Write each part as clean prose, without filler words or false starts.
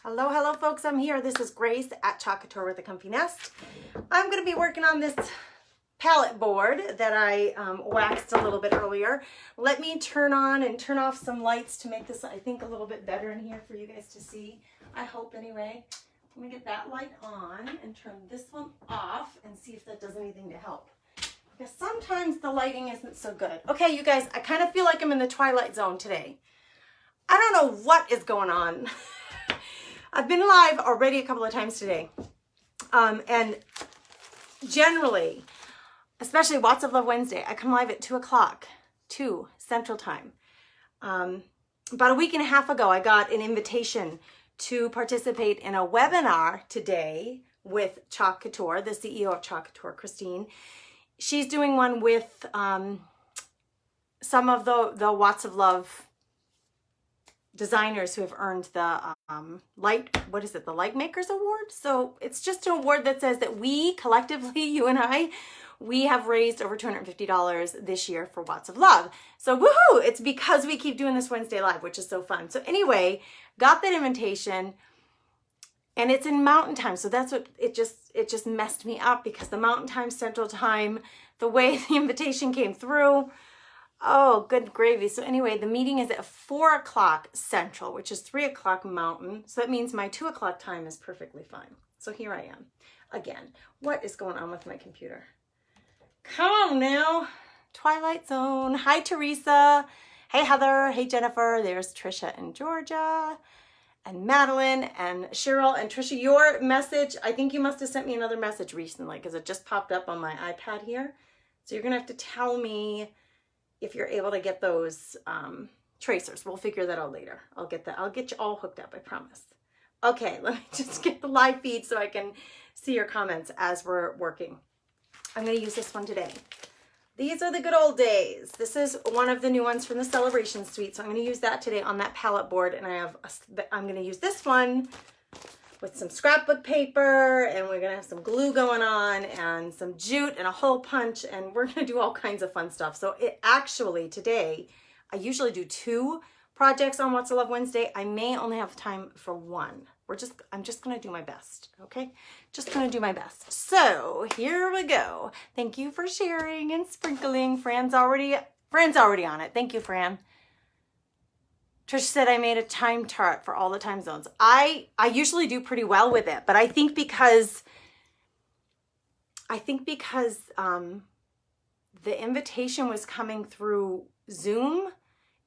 Hello, hello folks, I'm here. This is Grace at Chalk Couture with a Comfy Nest. I'm going to be working on this palette board that I waxed a little bit earlier. Let me turn on and turn off some lights to make this, I think, a little bit better in here for you guys to see. I hope anyway. Let me get that light on and turn this one off and see if that does anything to help. Because sometimes the lighting isn't so good. Okay, you guys, I kind of feel like I'm in the twilight zone today. I don't know what is going on. I've been live already a couple of times today. And generally, especially Watts of Love Wednesday, I come live at 2 o'clock, 2 Central Time. About a week and a half ago, I got an invitation to participate in a webinar today with Chalk Couture, the CEO of Chalk Couture, Christine. She's doing one with some of the Watts of Love designers who have earned the the Light Makers Award. So it's just an award that says that we collectively, you and I, we have raised over $250 this year for Watts of Love. So woohoo! It's because we keep doing this Wednesday live, which is so fun. So anyway, got that invitation, and it's in Mountain Time. So that's what it just messed me up, because the Mountain Time, Central Time, the way the invitation came through. Oh, good gravy. So anyway, the meeting is at 4 o'clock Central, which is 3 o'clock Mountain. So that means my 2 o'clock time is perfectly fine. So here I am again. What is going on with my computer? Come on now. Twilight Zone. Hi, Teresa. Hey, Heather. Hey, Jennifer. There's Trisha and Georgia and Madeline and Cheryl and Trisha. Your message, I think you must have sent me another message recently because it just popped up on my iPad here. So you're going to have to tell me if you're able to get those tracers. We'll figure that out later. I'll get you all hooked up, I promise. Okay, let me just get the live feed so I can see your comments as we're working. I'm going to use this one today. These are the good old days. This is one of the new ones from the Celebration Suite. So I'm going to use that today on that palette board. And I'm going to use this one with some scrapbook paper, and we're going to have some glue going on and some jute and a hole punch, and we're going to do all kinds of fun stuff. So it actually today, I usually do 2 projects on Watts of Love Wednesday. I may only have time for 1. I'm just going to do my best. Okay. Just going to do my best. So here we go. Thank you for sharing and sprinkling. Fran's already on it. Thank you, Fran. Trish said I made a time chart for all the time zones. I usually do pretty well with it, but I think because the invitation was coming through Zoom,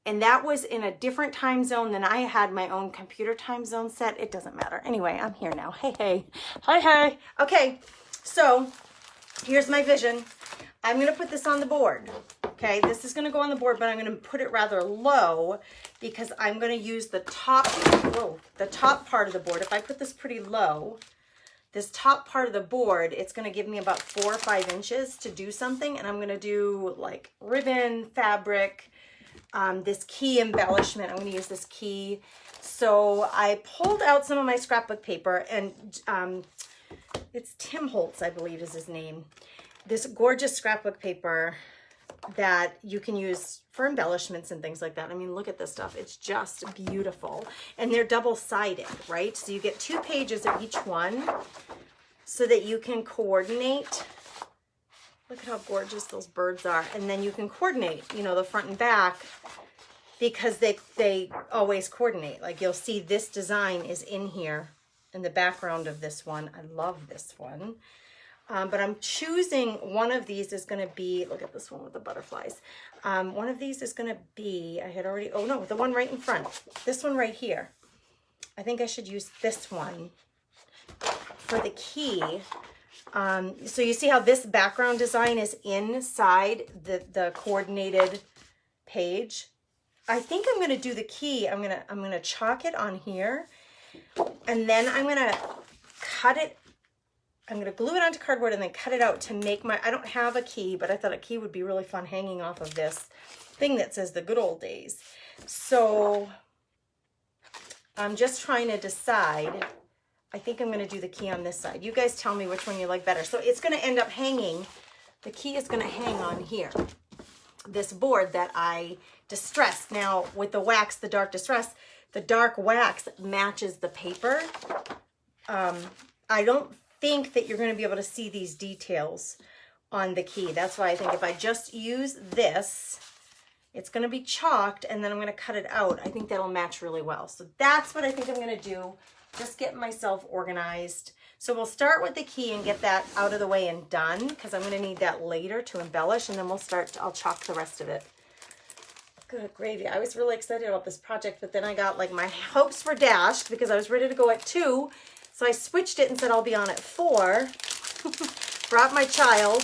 and that was in a different time zone than I had my own computer time zone set. It doesn't matter. Anyway, I'm here now. Hey, hey. Hi, hey. Okay, so here's my vision. I'm going to put this on the board. Okay, this is going to go on the board, but I'm going to put it rather low because I'm going to use the top part of the board. If I put this pretty low, this top part of the board, it's going to give me about 4 or 5 inches to do something. And I'm going to do like ribbon, fabric, this key embellishment. I'm going to use this key. So I pulled out some of my scrapbook paper, and it's Tim Holtz, I believe is his name. This gorgeous scrapbook paper that you can use for embellishments and things like that. I mean, look at this stuff. It's just beautiful. And they're double-sided, right? So you get 2 pages of each one so that you can coordinate. Look at how gorgeous those birds are. And then you can coordinate, you know, the front and back, because they always coordinate. Like you'll see this design is in here in the background of this one. I love this one. But I'm choosing one of these is going to be, look at this one with the butterflies. One of these is going to be, the one right in front. This one right here. I think I should use this one for the key. So you see how this background design is inside the coordinated page. I think I'm going to do the key. I'm going to chalk it on here, and then I'm going to cut it. I'm going to glue it onto cardboard and then cut it out to make I don't have a key, but I thought a key would be really fun hanging off of this thing that says the good old days. So I'm just trying to decide. I think I'm going to do the key on this side. You guys tell me which one you like better. So it's going to end up hanging. The key is going to hang on here. This board that I distressed. Now with the wax, the dark distress, the dark wax matches the paper. I don't think that you're going to be able to see these details on the key. That's why I think if I just use this, it's going to be chalked and then I'm going to cut it out. I think that'll match really well. So that's what I think I'm going to do. Just get myself organized. So we'll start with the key and get that out of the way and done, because I'm going to need that later to embellish, and then I'll chalk the rest of it. Good gravy. I was really excited about this project, but then I got like my hopes were dashed because I was ready to go at 2. So I switched it and said I'll be on at 4. Brought my child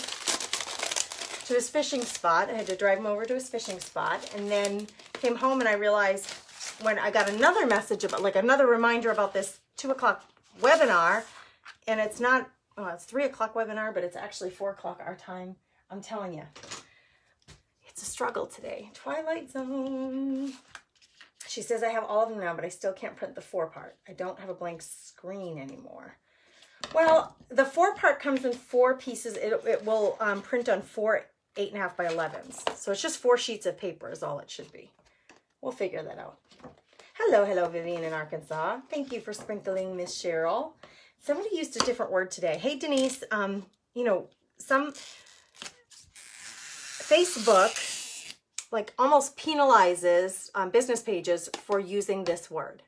to his fishing spot. I had to drive him over to his fishing spot, and then came home and I realized when I got another message about, like another reminder about this 2 o'clock webinar, and it's not, oh, it's 3 o'clock webinar, but it's actually 4 o'clock our time. I'm telling you, it's a struggle today. Twilight Zone. She says I have all of them now, but I still can't print the 4 part. I don't have a blank screen anymore. Well, the 4 part comes in 4 pieces. It will print on 4 8.5 by 11s. So it's just 4 sheets of paper is all it should be. We'll figure that out. Hello, Vivian in Arkansas. Thank you for sprinkling, Miss Cheryl. Somebody used a different word today. Hey, Denise, you know, some Facebook like almost penalizes business pages for using this word.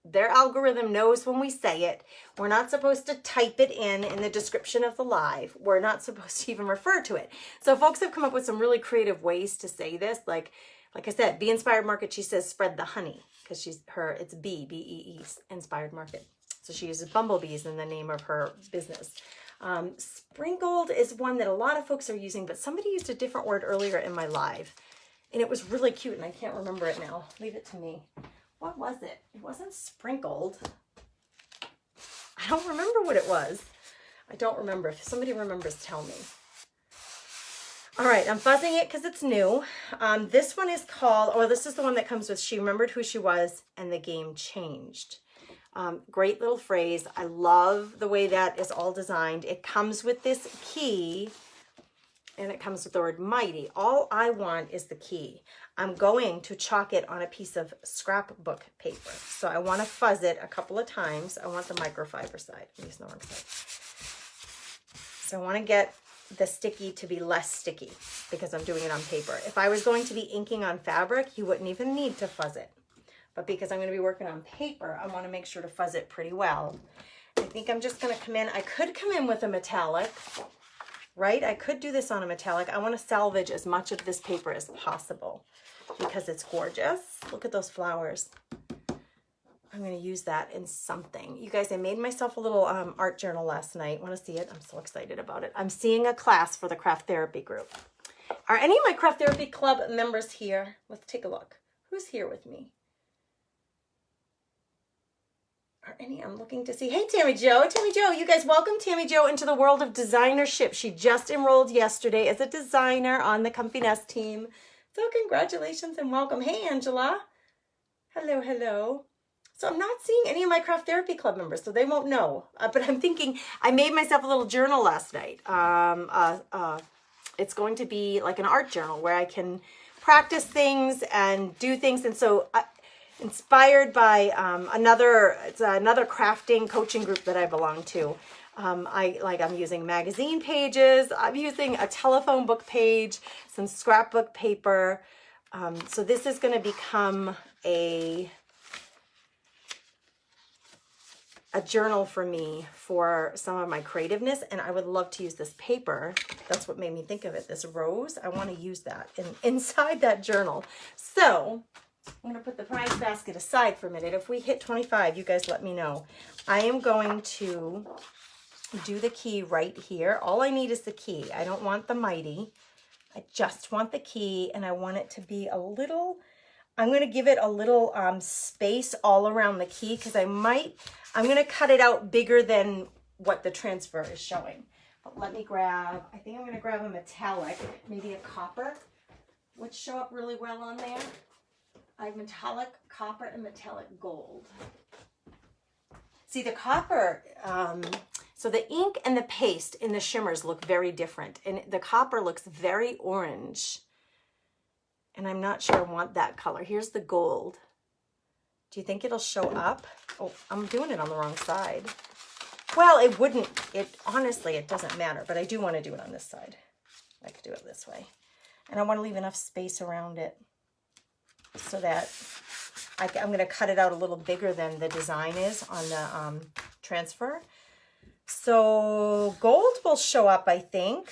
Their algorithm knows when we say it. We're not supposed to type it in the description of the live. We're not supposed to even refer to it. So folks have come up with some really creative ways to say this. Like I said, Bee Inspired Market, she says spread the honey, because it's Bee, B-E-E, Inspired Market. So she uses bumblebees in the name of her business. Sprinkled is one that a lot of folks are using, but somebody used a different word earlier in my live, and it was really cute, and I can't remember it now. Leave it to me. What was it? It wasn't sprinkled. I don't remember what it was. I don't remember. If somebody remembers, tell me. All right, I'm fuzzing it because it's new. This one is called, oh, this is the one that comes with She Remembered Who She Was and the Game Changed. Great little phrase. I love the way that is all designed. It comes with this key, and it comes with the word mighty. All I want is the key. I'm going to chalk it on a piece of scrapbook paper. So I want to fuzz it a couple of times. I want the microfiber side. I'm using the wrong side. So I want to get the sticky to be less sticky because I'm doing it on paper. If I was going to be inking on fabric, you wouldn't even need to fuzz it. But because I'm going to be working on paper, I want to make sure to fuzz it pretty well. I think I'm just going to come in. I could come in with a metallic, right? I could do this on a metallic. I want to salvage as much of this paper as possible because it's gorgeous. Look at those flowers. I'm going to use that in something. You guys, I made myself a little art journal last night. Want to see it? I'm so excited about it. I'm seeing a class for the craft therapy group. Are any of my craft therapy club members here? Let's take a look. Who's here with me? Are any? I'm looking to see. Hey, Tammy Jo. Tammy Jo, you guys, welcome Tammy Jo into the world of designership. She just enrolled yesterday as a designer on the Comfy Nest team. So congratulations and welcome. Hey, Angela. Hello, hello. So I'm not seeing any of my craft therapy club members, so they won't know. But I'm thinking, I made myself a little journal last night. It's going to be like an art journal where I can practice things and do things. And so inspired by another crafting coaching group that I belong to. I'm using magazine pages. I'm using a telephone book page, some scrapbook paper. So this is going to become a journal for me for some of my creativeness, and I would love to use this paper. That's what made me think of it, this rose. I want to use that inside that journal. So I'm going to put the prize basket aside for a minute. If we hit 25, you guys let me know. I am going to do the key right here. All I need is the key. I don't want the mighty. I just want the key, and I want it to be a little, I'm going to give it a little space all around the key because I'm going to cut it out bigger than what the transfer is showing. But let me grab, I think I'm going to grab a metallic, maybe a copper, would show up really well on there. I have metallic copper and metallic gold. See, the copper, so the ink and the paste in the shimmers look very different, and the copper looks very orange. And I'm not sure I want that color. Here's the gold. Do you think it'll show up? Oh, I'm doing it on the wrong side. Well, it wouldn't. Honestly, it doesn't matter, but I do want to do it on this side. I could do it this way. And I want to leave enough space around it so that I'm going to cut it out a little bigger than the design is on the transfer. So gold will show up, I think.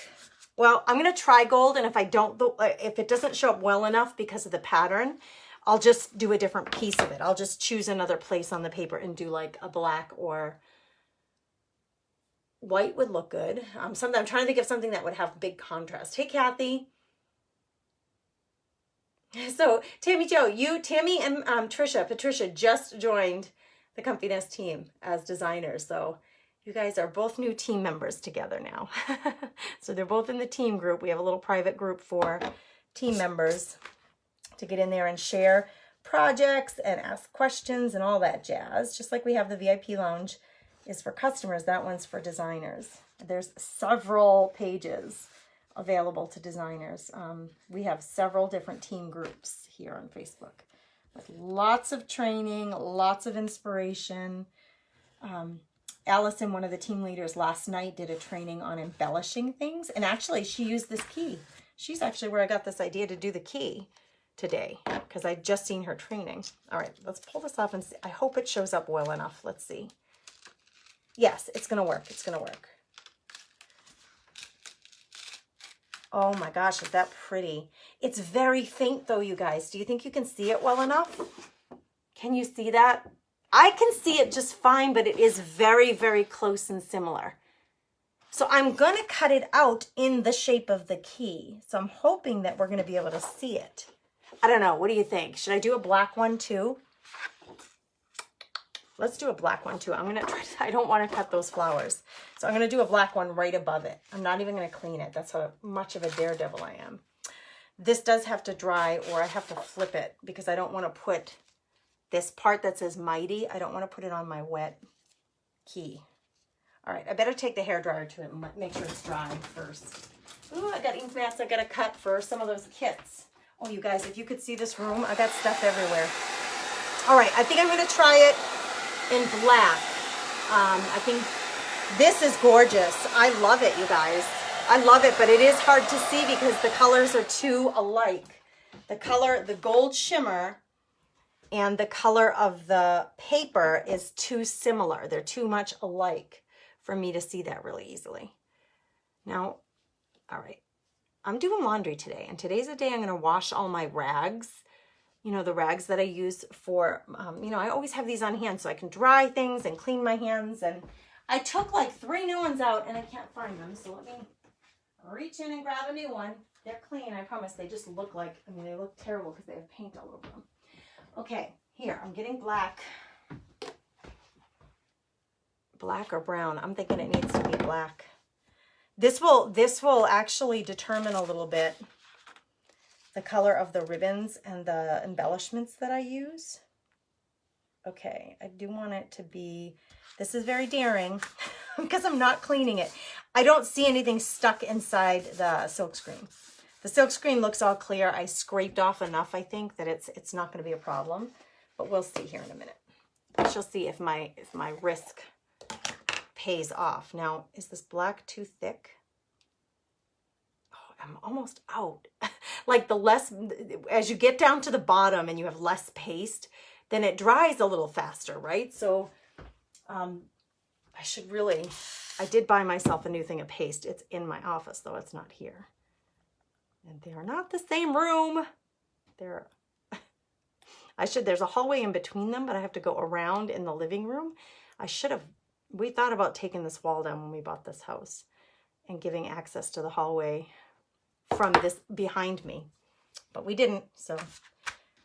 Well, I'm going to try gold, and if it doesn't show up well enough because of the pattern, I'll just do a different piece of it. I'll just choose another place on the paper and do like a black or white would look good. I'm trying to think of something that would have big contrast. Hey, Kathy. So Tammy Joe, Tammy and Patricia just joined the Comfy Nest team as designers. So you guys are both new team members together now. So they're both in the team group. We have a little private group for team members to get in there and share projects and ask questions and all that jazz. Just like we have the VIP lounge is for customers, that one's for designers. There's several pages available to designers. We have several different team groups here on Facebook with lots of training, lots of inspiration. Allison, one of the team leaders last night, did a training on embellishing things, and actually she used this key. She's actually where I got this idea to do the key today, because I'd just seen her training. All right, let's pull this off and see. I hope it shows up well enough. Let's see. Yes, it's gonna work. It's gonna work. Oh my gosh, is that pretty? It's very faint though, you guys. Do you think you can see it well enough? Can you see that? I can see it just fine, but it is very, very close and similar. So I'm gonna cut it out in the shape of the key. So I'm hoping that we're gonna be able to see it. I don't know, what do you think? Should I do a black one too? Let's do a black one too. I'm gonna try I don't wanna cut those flowers. So I'm gonna do a black one right above it. I'm not even gonna clean it. That's how much of a daredevil I am. This does have to dry, or I have to flip it, because I don't wanna put this part that says Mighty, I don't wanna put it on my wet key. All right, I better take the hairdryer to it and make sure it's dry first. Ooh, I got ink mats I gotta cut for some of those kits. Oh, you guys, if you could see this room, I got stuff everywhere. All right, I think I'm gonna try it in black. I think this is gorgeous. I love it, you guys. I love it, but it is hard to see because the colors are too alike. The gold shimmer and the color of the paper is too similar. They're too much alike for me to see that really easily. Now, all right, I'm doing laundry today, and today's the day I'm gonna wash all my rags. You know, the rags that I use for, you know, I always have these on hand so I can dry things and clean my hands. And I took like 3 new ones out and I can't find them. So let me reach in and grab a new one. They're clean, I promise. They just look like, I mean, they look terrible because they have paint all over them. Okay, here, I'm getting black. Black or brown? I'm thinking it needs to be black. This will actually determine a little bit the color of the ribbons and the embellishments that I use. Okay, I do want it to be, this is very daring because I'm not cleaning it. I don't see anything stuck inside the silk screen. The silk screen looks all clear. I scraped off enough, I think, that it's not going to be a problem, but we'll see here in a minute. I shall see if my risk pays off. Now, is this black too thick? I'm almost out. Like the less, as you get down to the bottom and you have less paste, then it dries a little faster, right? So I did buy myself a new thing of paste. It's in my office, though it's not here. And they are not the same room. There's a hallway in between them, but I have to go around in the living room. We thought about taking this wall down when we bought this house and giving access to the hallway from this behind me, but we didn't, so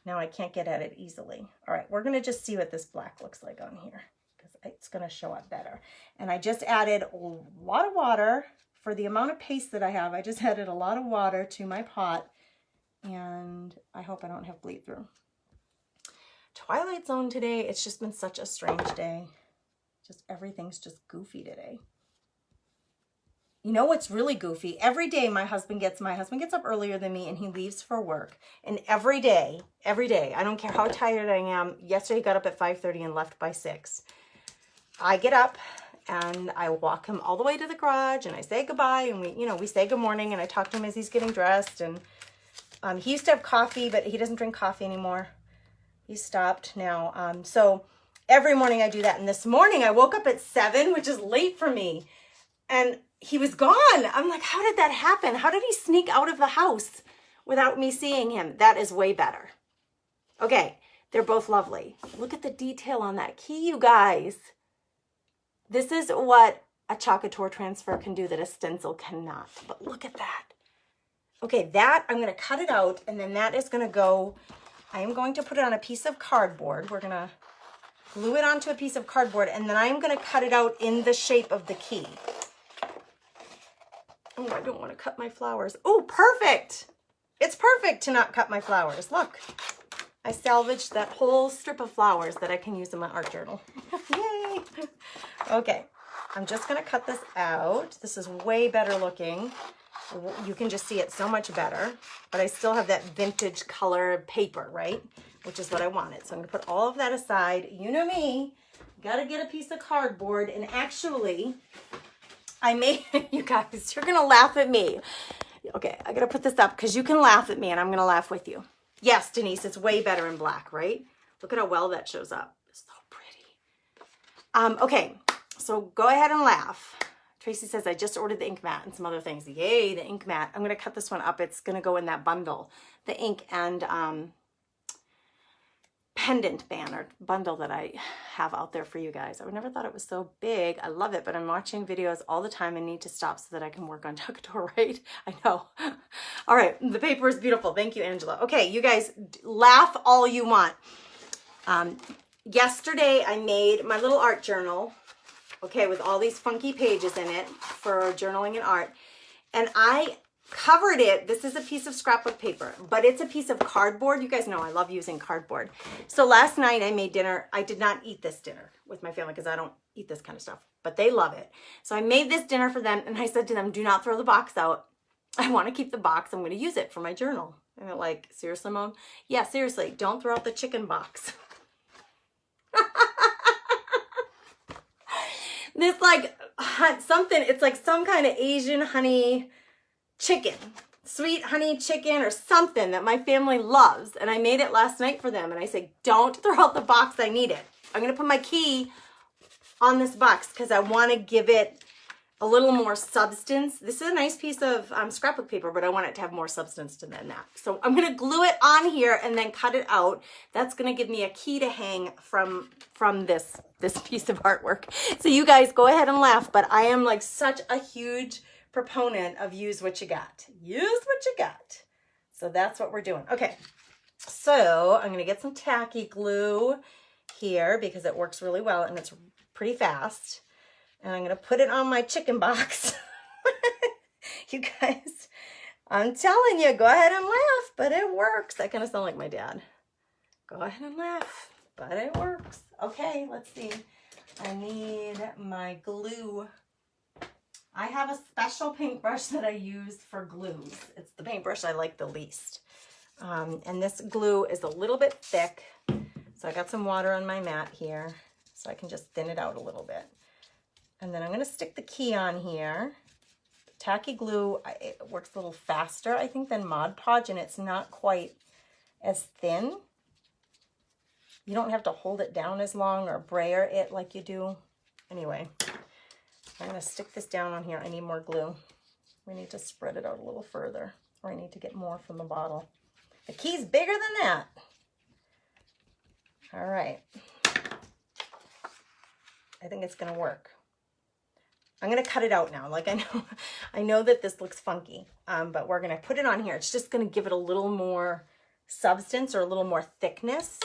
now I can't get at it easily. All right, we're gonna just see what this black looks like on here because it's gonna show up better. And I just added a lot of water for the amount of paste that I have. I just added a lot of water to my pot, and I hope I don't have bleed through. Twilight Zone today, it's just been such a strange day. Just everything's just goofy today. you know what's really goofy? Every day my husband gets up earlier than me and he leaves for work. And every day, I don't care how tired I am. Yesterday he got up at 5:30 and left by 6. I get up and I walk him all the way to the garage and I say goodbye and we say good morning and I talk to him as he's getting dressed. And he used to have coffee, but he doesn't drink coffee anymore. He stopped now. So every morning I do that. And this morning I woke up at 7, which is late for me. And he was gone. I'm like, how did that happen? How did he sneak out of the house without me seeing him? That is way better. Okay, they're both lovely. Look at the detail on that key, you guys. This is what a Chocator transfer can do that a stencil cannot. But look at that. Okay, that, I'm going to cut it out, and then that is going to go, I am going to put it on a piece of cardboard. We're going to glue it onto a piece of cardboard, and then I'm going to cut it out in the shape of the key. Oh, I don't want to cut my flowers. Oh, perfect. It's perfect to not cut my flowers. Look, I salvaged that whole strip of flowers that I can use in my art journal. Yay. Okay, I'm just going to cut this out. This is way better looking. You can just see it so much better, but I still have that vintage color paper, right? Which is what I wanted. So I'm going to put all of that aside. You know me, got to get a piece of cardboard. And actually, I made, you guys, you're going to laugh at me. Okay, I got to put this up because you can laugh at me and I'm going to laugh with you. Yes, Denise, it's way better in black, right? Look at how well that shows up. It's so pretty. Okay, so go ahead and laugh. Tracy says, I just ordered the ink mat and some other things. Yay, the ink mat. I'm going to cut this one up. It's going to go in that bundle. The ink and pendant banner bundle that I have out there for you guys. I never thought it was so big. I love it, but I'm watching videos all the time and need to stop so that I can work on Chocator, right? I know. All right, the paper is beautiful. Thank you, Angela. Okay, you guys, laugh all you want. Yesterday, I made my little art journal, okay, with all these funky pages in it for journaling and art. And I covered it. This is a piece of scrapbook paper, but it's a piece of cardboard. You guys know I love using cardboard. So last night I made dinner. I did not eat this dinner with my family because I don't eat this kind of stuff, but they love it. So I made this dinner for them and I said to them, do not throw the box out. I want to keep the box. I'm going to use it for my journal. And they're like, seriously, Mom? Yeah, seriously. Don't throw out the chicken box. This like something, it's like some kind of Asian honey chicken, sweet honey chicken or something that my family loves. And I made it last night for them. And I said, don't throw out the box. I need it. I'm going to put my key on this box because I want to give it a little more substance. This is a nice piece of scrapbook paper, but I want it to have more substance than that. So I'm going to glue it on here and then cut it out. That's going to give me a key to hang from this piece of artwork. So you guys go ahead and laugh, but I am like such a huge proponent of use what you got. Use what you got. So that's what we're doing. Okay, so I'm going to get some tacky glue here because it works really well and it's pretty fast. And I'm going to put it on my chicken box. You guys, I'm telling you, go ahead and laugh, but it works. I kind of sound like my dad. Go ahead and laugh, but it works. Okay, let's see. I need my glue. I have a special paintbrush that I use for glues. It's the paintbrush I like the least. And this glue is a little bit thick. So I got some water on my mat here so I can just thin it out a little bit. And then I'm going to stick the key on here. Tacky glue, it works a little faster, I think, than Mod Podge, and it's not quite as thin. You don't have to hold it down as long or brayer it like you do. Anyway, I'm going to stick this down on here. I need more glue. We need to spread it out a little further, or I need to get more from the bottle. The key's bigger than that. All right. I think it's going to work. I'm going to cut it out now. Like I know that this looks funky, but we're going to put it on here. It's just going to give it a little more substance or a little more thickness.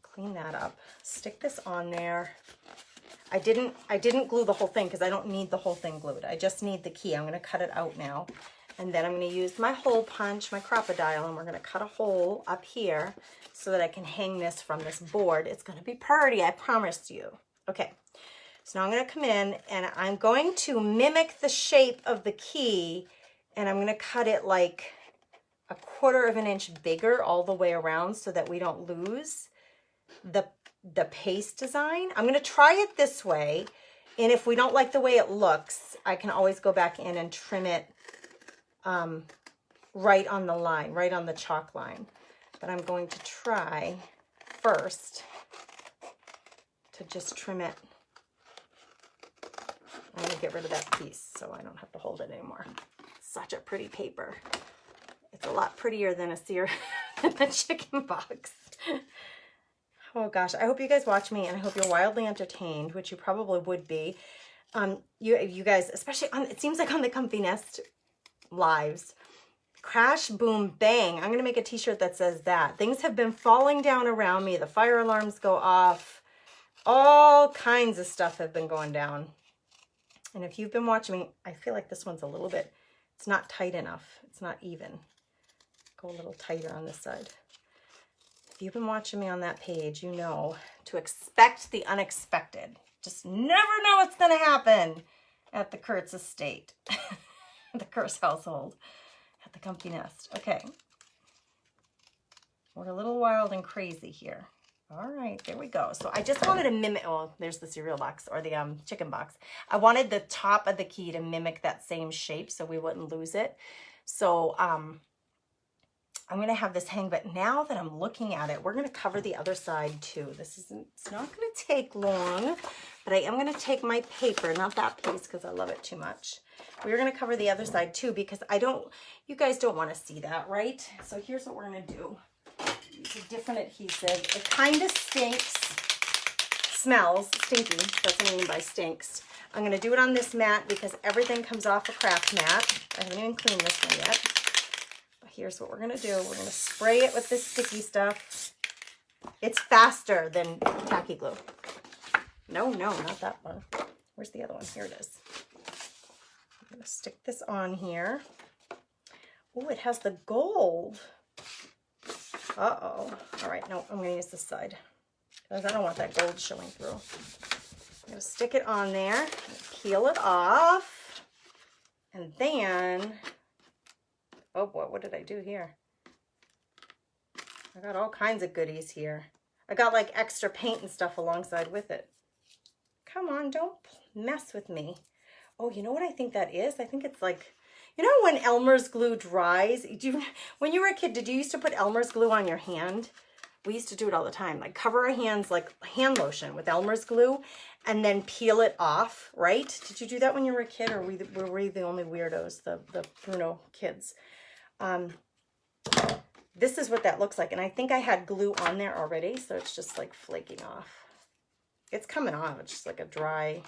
Clean that up. Stick this on there. I didn't glue the whole thing because I don't need the whole thing glued. I just need the key. I'm going to cut it out now. And then I'm going to use my hole punch, my crocodile, and we're going to cut a hole up here so that I can hang this from this board. It's going to be pretty, I promise you. Okay. So now I'm going to come in and I'm going to mimic the shape of the key, and I'm going to cut it like 1/4 of an inch bigger all the way around so that we don't lose the paste design. I'm going to try it this way, and if we don't like the way it looks, I can always go back in and trim it right on the line, right on the chalk line. But I'm going to try first to just trim it. I'm going to get rid of that piece so I don't have to hold it anymore. Such a pretty paper. It's a lot prettier than a chicken box. Oh gosh, I hope you guys watch me, and I hope you're wildly entertained, which you probably would be. You guys, especially on, it seems like on the Comfy Nest lives, crash, boom, bang. I'm going to make a t-shirt that says that. Things have been falling down around me. The fire alarms go off. All kinds of stuff have been going down. And if you've been watching me, I feel like this one's a little bit, it's not tight enough. It's not even. Go a little tighter on this side. If you've been watching me on that page, you know to expect the unexpected. Just never know what's going to happen at the Kurtz estate, the Kurtz household, at the Comfy Nest. Okay. We're a little wild and crazy here. All right, there we go. So I just wanted to mimic, oh, there's the cereal box or the chicken box. I wanted the top of the key to mimic that same shape so we wouldn't lose it. So I'm going to have this hang, but now that I'm looking at it, we're going to cover the other side too. It's not going to take long, but I am going to take my paper, not that piece because I love it too much. We're going to cover the other side too because you guys don't want to see that, right? So here's what we're going to do. Use a different adhesive. It kind of smells stinky. That's what I mean by stinks. I'm going to do it on this mat because everything comes off a craft mat. I haven't even cleaned this one yet. But here's what we're going to do. We're going to spray it with this sticky stuff. It's faster than tacky glue. No, not that one. Where's the other one? Here it is. I'm going to stick this on here. Oh, it has the gold. Uh-oh. All right, no, I'm going to use this side because I don't want that gold showing through. I'm going to stick it on there, peel it off, and then, oh boy, what did I do here? I got all kinds of goodies here. I got like extra paint and stuff alongside with it. Come on, don't mess with me. Oh, you know what I think that is? I think it's like, you know when Elmer's glue dries? When you were a kid, did you used to put Elmer's glue on your hand? We used to do it all the time. Like cover our hands like hand lotion with Elmer's glue and then peel it off, right? Did you do that when you were a kid, or were we the only weirdos, the Bruno kids? This is what that looks like. And I think I had glue on there already, so it's just like flaking off. It's coming off. It's just like a dry...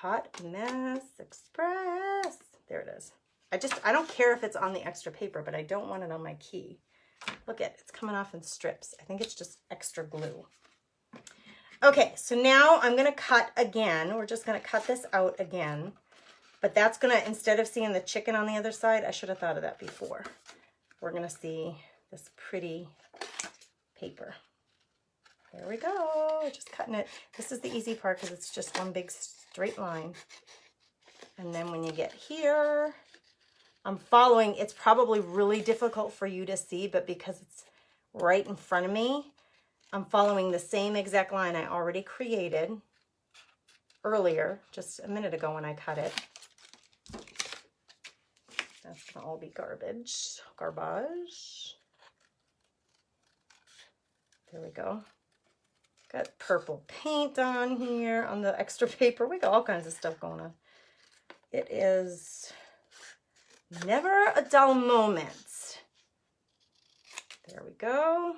Hot Mess Express. There it is. I don't care if it's on the extra paper, but I don't want it on my key. Look at it. It's coming off in strips. I think it's just extra glue. Okay, so now I'm going to cut again. We're just going to cut this out again. But that's going to, instead of seeing the chicken on the other side, I should have thought of that before. We're going to see this pretty paper. There we go. Just cutting it. This is the easy part because it's just one big straight line. And then when you get here, I'm following. It's probably really difficult for you to see, but because it's right in front of me, I'm following the same exact line I already created earlier, just a minute ago when I cut it. That's going to all be garbage. There we go. Got purple paint on here on the extra paper. We got all kinds of stuff going on. It is never a dull moment. There we go.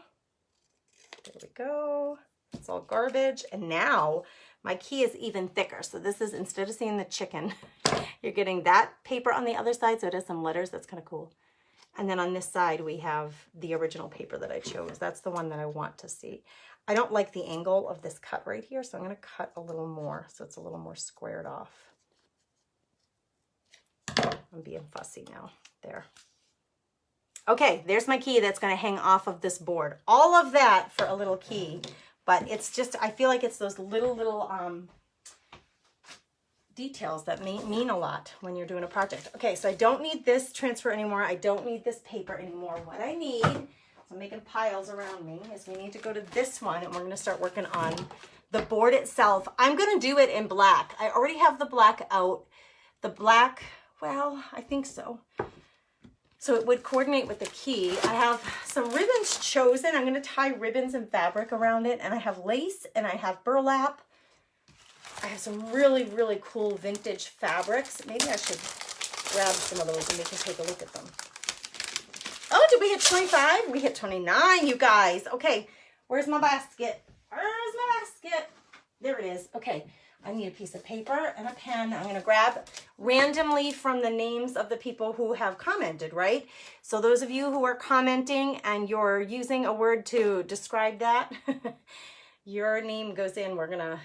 There we go. It's all garbage. And now my key is even thicker. So this is, instead of seeing the chicken, you're getting that paper on the other side. So it has some letters. That's kind of cool. And then on this side, we have the original paper that I chose. That's the one that I want to see. I don't like the angle of this cut right here, so I'm going to cut a little more so it's a little more squared off. I'm being fussy now. There. Okay, there's my key that's going to hang off of this board. All of that for a little key. But it's just, I feel like it's those little details that mean a lot when you're doing a project. Okay, so I don't need this transfer anymore. I don't need this paper anymore. What I need, so I'm making piles around me, is we need to go to this one, and we're going to start working on the board itself. I'm going to do it in black. I already have the black out. The black, well, I think so. So it would coordinate with the key. I have some ribbons chosen. I'm going to tie ribbons and fabric around it, and I have lace, and I have burlap. I have some really, really cool vintage fabrics. Maybe I should grab some of those and we can take a look at them. Oh, did we hit 25? We hit 29, you guys. Okay, where's my basket? Where's my basket? There it is. Okay, I need a piece of paper and a pen. I'm going to grab randomly from the names of the people who have commented, right? So those of you who are commenting and you're using a word to describe that, your name goes in. We're going to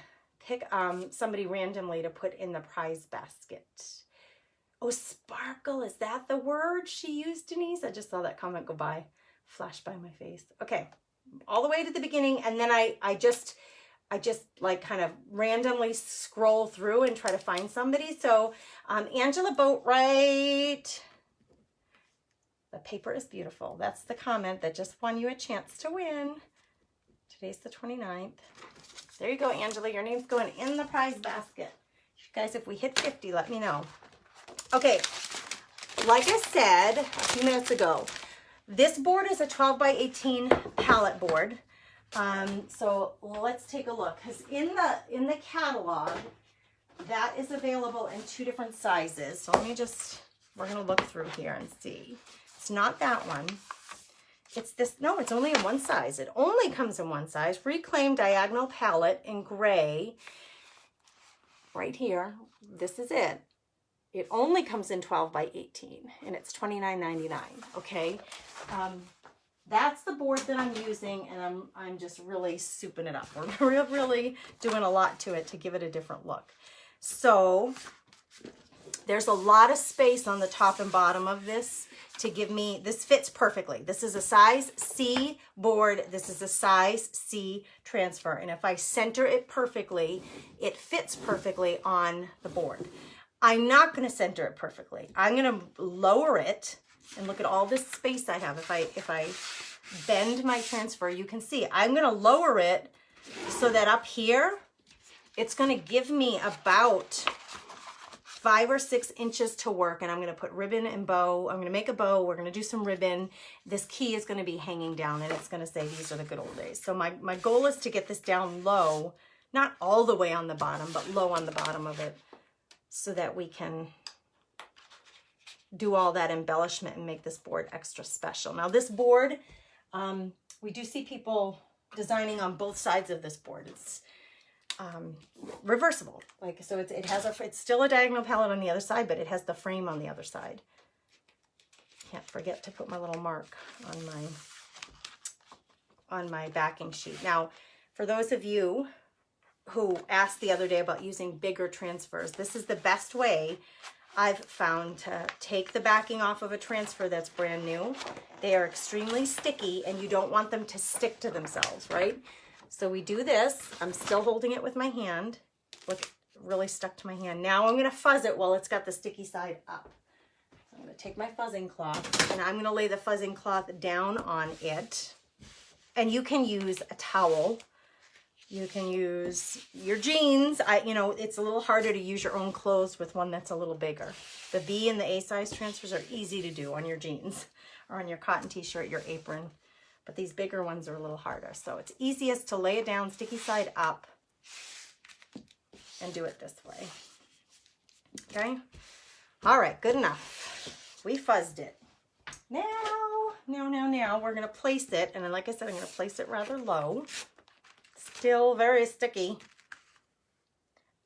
pick somebody randomly to put in the prize basket. Oh, sparkle, is that the word she used, Denise? I just saw that comment go by, flash by my face. Okay, all the way to the beginning, and then I just like kind of randomly scroll through and try to find somebody. So Angela Boatwright, the paper is beautiful. That's the comment that just won you a chance to win. Today's the 29th. There you go, Angela. Your name's going in the prize basket. You guys, if we hit 50, let me know. Okay, like I said a few minutes ago, this board is a 12 by 18 pallet board. So let's take a look, because in the catalog, that is available in 2 different sizes. So let me just, we're going to look through here and see. It's not that one. It's this, no, it's only in one size. It only comes in one size. Reclaimed diagonal palette in gray. Right here. This is it. It only comes in 12 by 18 and it's $29.99. Okay. That's the board that I'm using, and I'm just really souping it up. We're really doing a lot to it to give it a different look. So there's a lot of space on the top and bottom of this to give me, this fits perfectly. This is a size C board. This is a size C transfer. And if I center it perfectly, it fits perfectly on the board. I'm not going to center it perfectly. I'm going to lower it, and look at all this space I have. If I bend my transfer, you can see I'm going to lower it so that up here, it's going to give me about 5 or 6 inches to work, and I'm going to put ribbon and bow. I'm going to make a bow. We're going to do some ribbon. This key is going to be hanging down, and it's going to say these are the good old days. So my goal is to get this down low, not all the way on the bottom, but low on the bottom of it, so that we can do all that embellishment and make this board extra special. Now this board, we do see people designing on both sides of this board. It's reversible, like, so it's still a diagonal palette on the other side, but it has the frame on the other side. Can't forget to put my little mark on my backing sheet. Now, for those of you who asked the other day about using bigger transfers, this is the best way I've found to take the backing off of a transfer that's brand new. They are extremely sticky, and you don't want them to stick to themselves, right? So we do this. I'm still holding it with my hand. Look, really stuck to my hand. Now I'm going to fuzz it while it's got the sticky side up. So I'm going to take my fuzzing cloth, and I'm going to lay the fuzzing cloth down on it. And you can use a towel. You can use your jeans. You know, it's a little harder to use your own clothes with one that's a little bigger. The B and the A size transfers are easy to do on your jeans or on your cotton t-shirt, your apron. But these bigger ones are a little harder. So it's easiest to lay it down, sticky side up, and do it this way. Okay? All right, good enough. We fuzzed it. Now, we're going to place it. And then, like I said, I'm going to place it rather low. Still very sticky.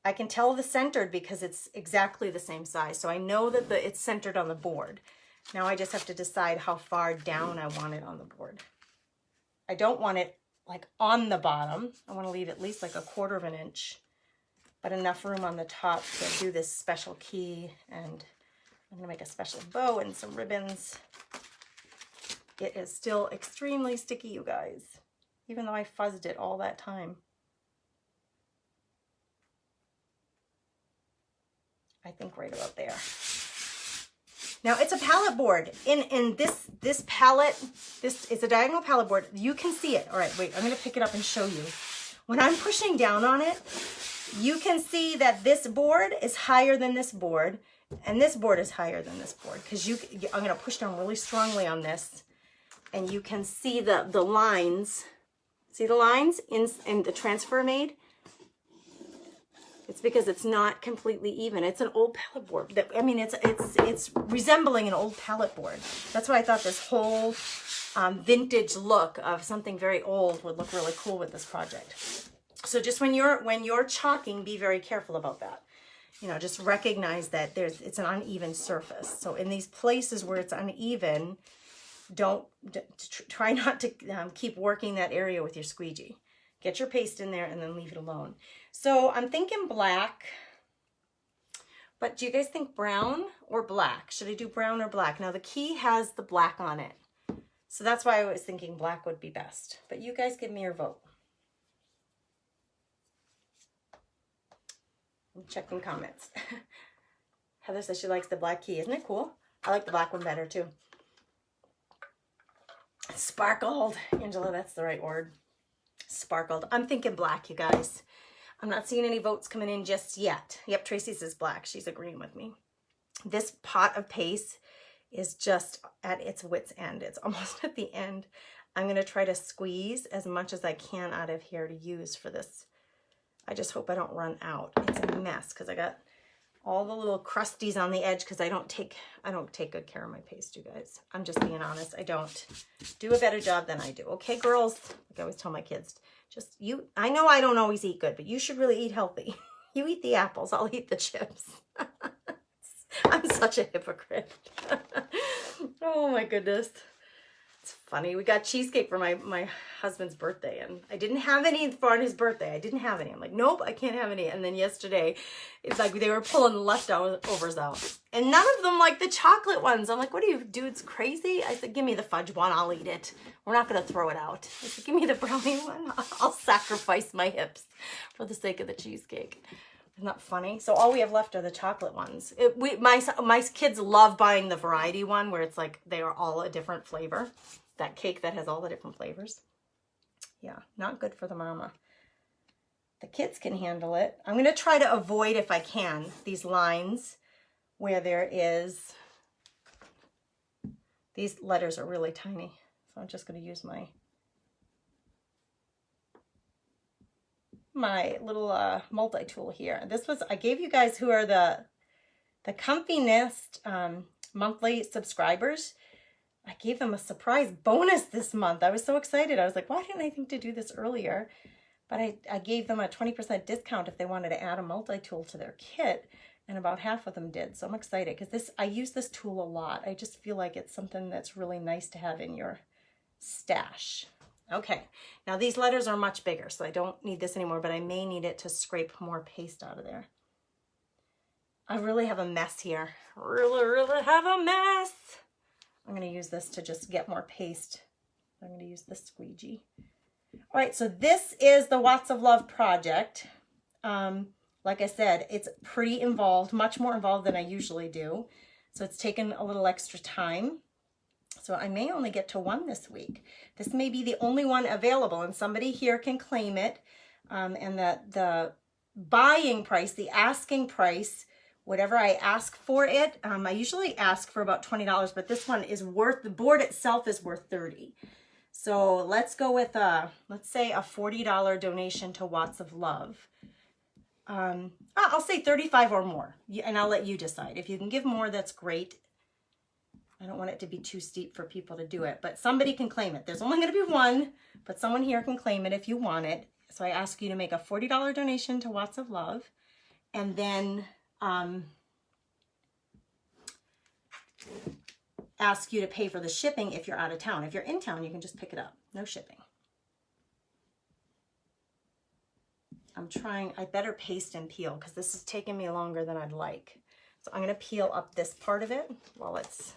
I can tell the centered because it's exactly the same size. So I know that it's centered on the board. Now I just have to decide how far down I want it on the board. I don't want it like on the bottom. I want to leave at least like 1/4 of an inch, but enough room on the top to do this special key. And I'm going to make a special bow and some ribbons. It is still extremely sticky, you guys. even though I fuzzed it all that time. I think right about there. Now it's a pallet board. In this pallet, this is a diagonal pallet board. You can see it. All right, wait, I'm gonna pick it up and show you. When I'm pushing down on it, you can see that this board is higher than this board, and this board is higher than this board, because I'm gonna push down really strongly on this, and you can see the lines. See the lines in the transfer made? It's because it's not completely even. It's an old pallet board. I mean, it's resembling an old pallet board. That's why I thought this whole vintage look of something very old would look really cool with this project. So just when you're chalking, be very careful about that. You know, just recognize that it's an uneven surface. So in these places where it's uneven, try not to keep working that area with your squeegee. Get your paste in there and then leave it alone. So I'm thinking black, but do you guys think brown or black? Should I do brown or black? Now the key has the black on it. So that's why I was thinking black would be best. But you guys give me your vote. I'm checking comments. Heather says she likes the black key. Isn't it cool? I like the black one better too. Sparkled. Angela, that's the right word. Sparkled. I'm thinking black, you guys. I'm not seeing any votes coming in just yet. Yep, Tracy says black. She's agreeing with me. This pot of paste is just at its wit's end. It's almost at the end. I'm going to try to squeeze as much as I can out of here to use for this. I just hope I don't run out. It's a mess because I got all the little crusties on the edge because I don't take good care of my paste, you guys. I'm just being honest. I don't do a better job than I do. Okay, girls? Like I always tell my kids, I know I don't always eat good, but you should really eat healthy. You eat the apples, I'll eat the chips. I'm such a hypocrite. Oh my goodness. It's funny. We got cheesecake for my husband's birthday, and I didn't have any for his birthday. I didn't have any. I'm like, nope, I can't have any. And then yesterday, it's like they were pulling the leftovers out. And none of them like the chocolate ones. I'm like, what are you dudes crazy? I said, give me the fudge one. I'll eat it. We're not going to throw it out. I said, give me the brownie one. I'll sacrifice my hips for the sake of the cheesecake. Isn't that funny? So all we have left are the chocolate ones. My kids love buying the variety one where it's like they are all a different flavor. That cake that has all the different flavors. Yeah, not good for the mama. The kids can handle it. I'm going to try to avoid, if I can, these lines where there is... These letters are really tiny. So I'm just going to use my little multi-tool here. This was, I gave you guys who are the Comfy Nest monthly subscribers, I gave them a surprise bonus this month. I was so excited. I was like, why didn't I think to do this earlier? But I gave them a 20% discount if they wanted to add a multi-tool to their kit, and about half of them did. So I'm excited because I use this tool a lot. I just feel like it's something that's really nice to have in your stash. Okay, now these letters are much bigger, so I don't need this anymore, but I may need it to scrape more paste out of there. I really have a mess here. Really have a mess. I'm going to use this to just get more paste. I'm going to use the squeegee. All right, so this is the Watts of Love project. Like I said, it's pretty involved, much more involved than I usually do. So it's taken a little extra time. So I may only get to one this week. This may be the only one available, and somebody here can claim it. And the buying price, the asking price, whatever I ask for it, I usually ask for about $20, but this one is worth, the board itself is worth $30. So let's go with let's say a $40 donation to Watts of Love. I'll say 35 or more, and I'll let you decide. If you can give more, that's great. I don't want it to be too steep for people to do it, but somebody can claim it. There's only going to be one, but someone here can claim it if you want it. So I ask you to make a $40 donation to Watts of Love, and then ask you to pay for the shipping if you're out of town. If you're in town, you can just pick it up. No shipping. I'm trying, I better paste and peel because this is taking me longer than I'd like. So I'm going to peel up this part of it while it's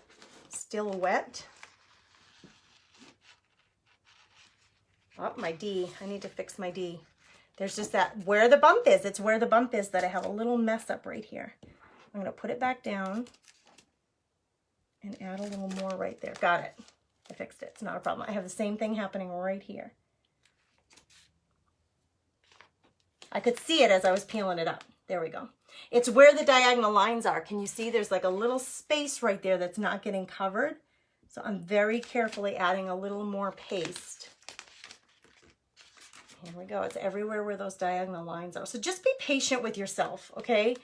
still wet. Oh, my D. I need to fix my D. There's just that, where the bump is. It's where the bump is that I have a little mess up right here. I'm going to put it back down and add a little more right there. Got it. I fixed it. It's not a problem. I have the same thing happening right here. I could see it as I was peeling it up. There we go. It's where the diagonal lines are. Can you see there's like a little space right there that's not getting covered? So I'm very carefully adding a little more paste. Here we go. It's everywhere where those diagonal lines are. So just be patient with yourself, okay?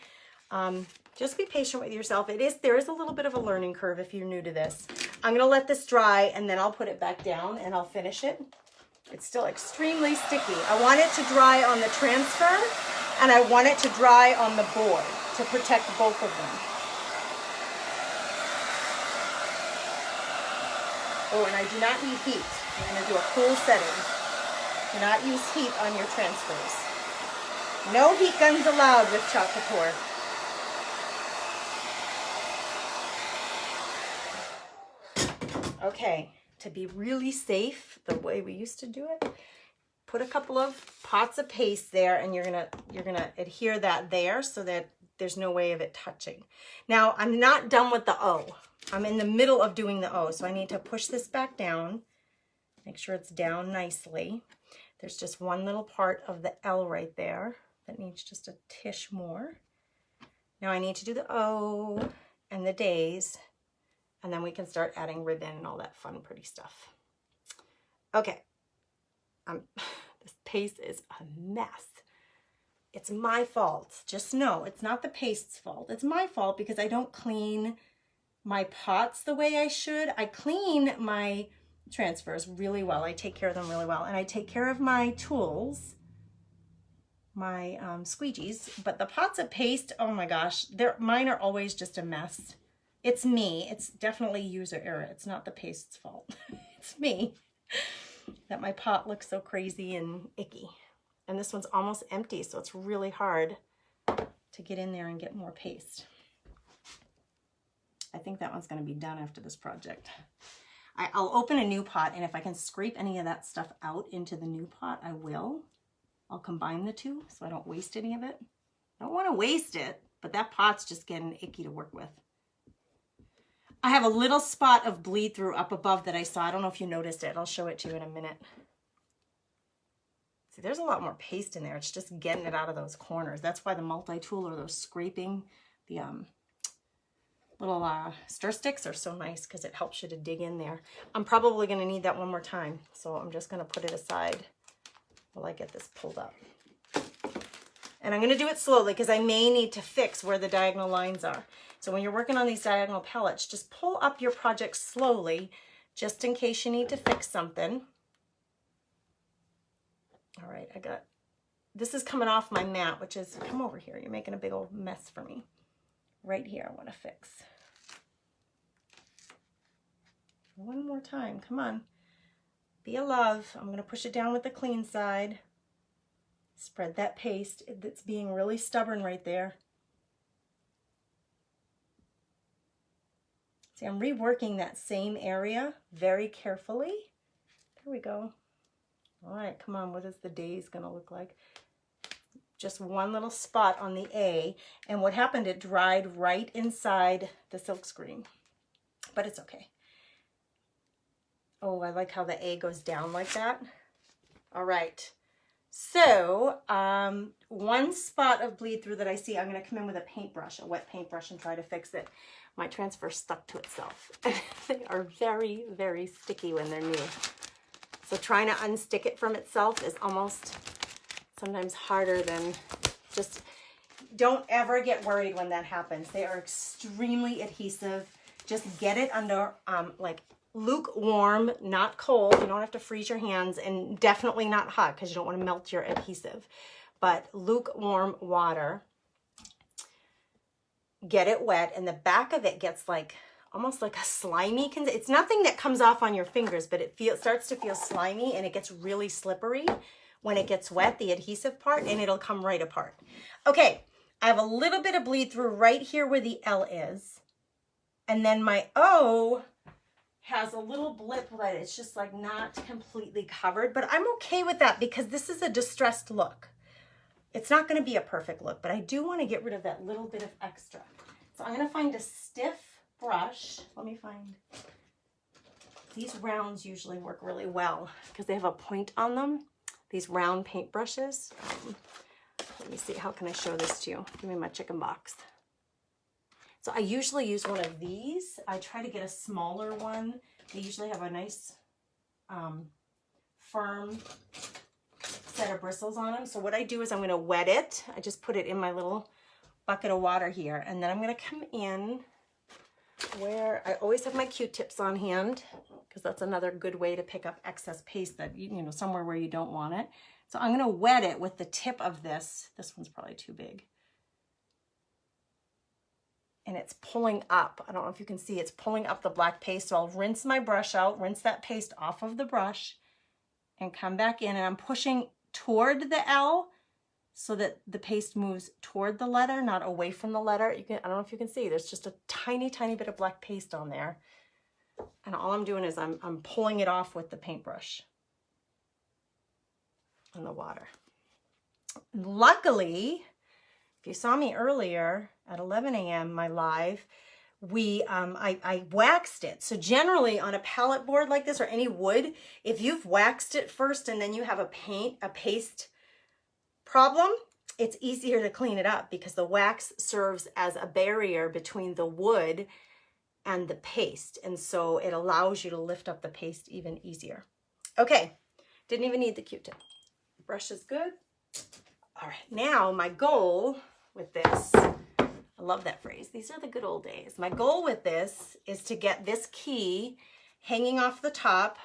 Just be patient with yourself. There is a little bit of a learning curve if you're new to this. I'm going to let this dry and then I'll put it back down and I'll finish it. It's still extremely sticky. I want it to dry on the transfer and I want it to dry on the board to protect both of them. Oh, and I do not need heat. I'm going to do a cool setting. Do not use heat on your transfers. No heat guns allowed with Chalk Couture. Okay, to be really safe, the way we used to do it, put a couple of pots of paste there and you're gonna adhere that there so that there's no way of it touching. Now, I'm not done with the O. I'm in the middle of doing the O, so I need to push this back down, make sure it's down nicely. There's just one little part of the L right there that needs just a tish more. Now I need to do the O and the days, and then we can start adding ribbon and all that fun, pretty stuff. Okay, this paste is a mess. It's my fault. Just know it's not the paste's fault. It's my fault because I don't clean my pots the way I should. I clean my transfers really well. I take care of them really well. And I take care of my tools, my squeegees. But the pots of paste, oh my gosh, mine are always just a mess. It's me. It's definitely user error. It's not the paste's fault. It's me that my pot looks so crazy and icky. And this one's almost empty, so it's really hard to get in there and get more paste. I think that one's going to be done after this project. I'll open a new pot, and if I can scrape any of that stuff out into the new pot, I will. I'll combine the two so I don't waste any of it. I don't want to waste it, but that pot's just getting icky to work with. I have a little spot of bleed through up above that I saw. I don't know if you noticed it. I'll show it to you in a minute. See, there's a lot more paste in there. It's just getting it out of those corners. That's why the multi-tool or those scraping, the little stir sticks are so nice because it helps you to dig in there. I'm probably going to need that one more time, so I'm just going to put it aside while I get this pulled up. And I'm going to do it slowly because I may need to fix where the diagonal lines are. So when you're working on these diagonal pellets, just pull up your project slowly just in case you need to fix something. All right, this is coming off my mat, which is, come over here. You're making a big old mess for me. Right here, I want to fix. One more time, come on. Be a love. I'm going to push it down with the clean side. Spread that paste. It's being really stubborn right there. See, I'm reworking that same area very carefully. There we go. All right, come on, what is the days gonna look like? Just one little spot on the A, and what happened, it dried right inside the silk screen, but it's okay. Oh, I like how the A goes down like that. All right, so one spot of bleed through that I see, I'm gonna come in with a paintbrush, a wet paintbrush, and try to fix it. My transfer stuck to itself. They are very, very sticky when they're new. So trying to unstick it from itself is almost sometimes harder than just, don't ever get worried when that happens. They are extremely adhesive. Just get it under like lukewarm, not cold. You don't have to freeze your hands, and definitely not hot because you don't want to melt your adhesive, but lukewarm water. Get it wet, and the back of it gets like almost like a slimy, it's nothing that comes off on your fingers, but it starts to feel slimy, and it gets really slippery when it gets wet, the adhesive part, and it'll come right apart. Okay, I have a little bit of bleed through right here where the L is, and then my O has a little blip that it's just like not completely covered, but I'm okay with that because this is a distressed look. It's not going to be a perfect look, but I do want to get rid of that little bit of extra. So I'm going to find a stiff brush. Let me find, these rounds usually work really well because they have a point on them. These round paint brushes. Let me see, how can I show this to you? Give me my chicken box. So I usually use one of these. I try to get a smaller one. They usually have a nice firm set of bristles on them. So what I do is I'm going to wet it. I just put it in my little bucket of water here. And then I'm going to come in where I always have my Q-tips on hand because that's another good way to pick up excess paste that, you know, somewhere where you don't want it. So I'm going to wet it with the tip of this. This one's probably too big. And it's pulling up. I don't know if you can see, it's pulling up the black paste. So I'll rinse my brush out, rinse that paste off of the brush and come back in, and I'm pushing toward the L so that the paste moves toward the letter, not away from the letter. You can, I don't know if you can see, there's just a tiny, tiny bit of black paste on there. And all I'm doing is I'm pulling it off with the paintbrush in the water. Luckily, if you saw me earlier at 11 a.m., my live, I waxed it. So generally on a palette board like this or any wood, if you've waxed it first and then you have a paste problem, it's easier to clean it up because the wax serves as a barrier between the wood and the paste. And so it allows you to lift up the paste even easier. Okay, didn't even need the Q-tip. Brush is good. All right, now my goal with this, I love that phrase, these are the good old days. My goal with this is to get this key hanging off the top,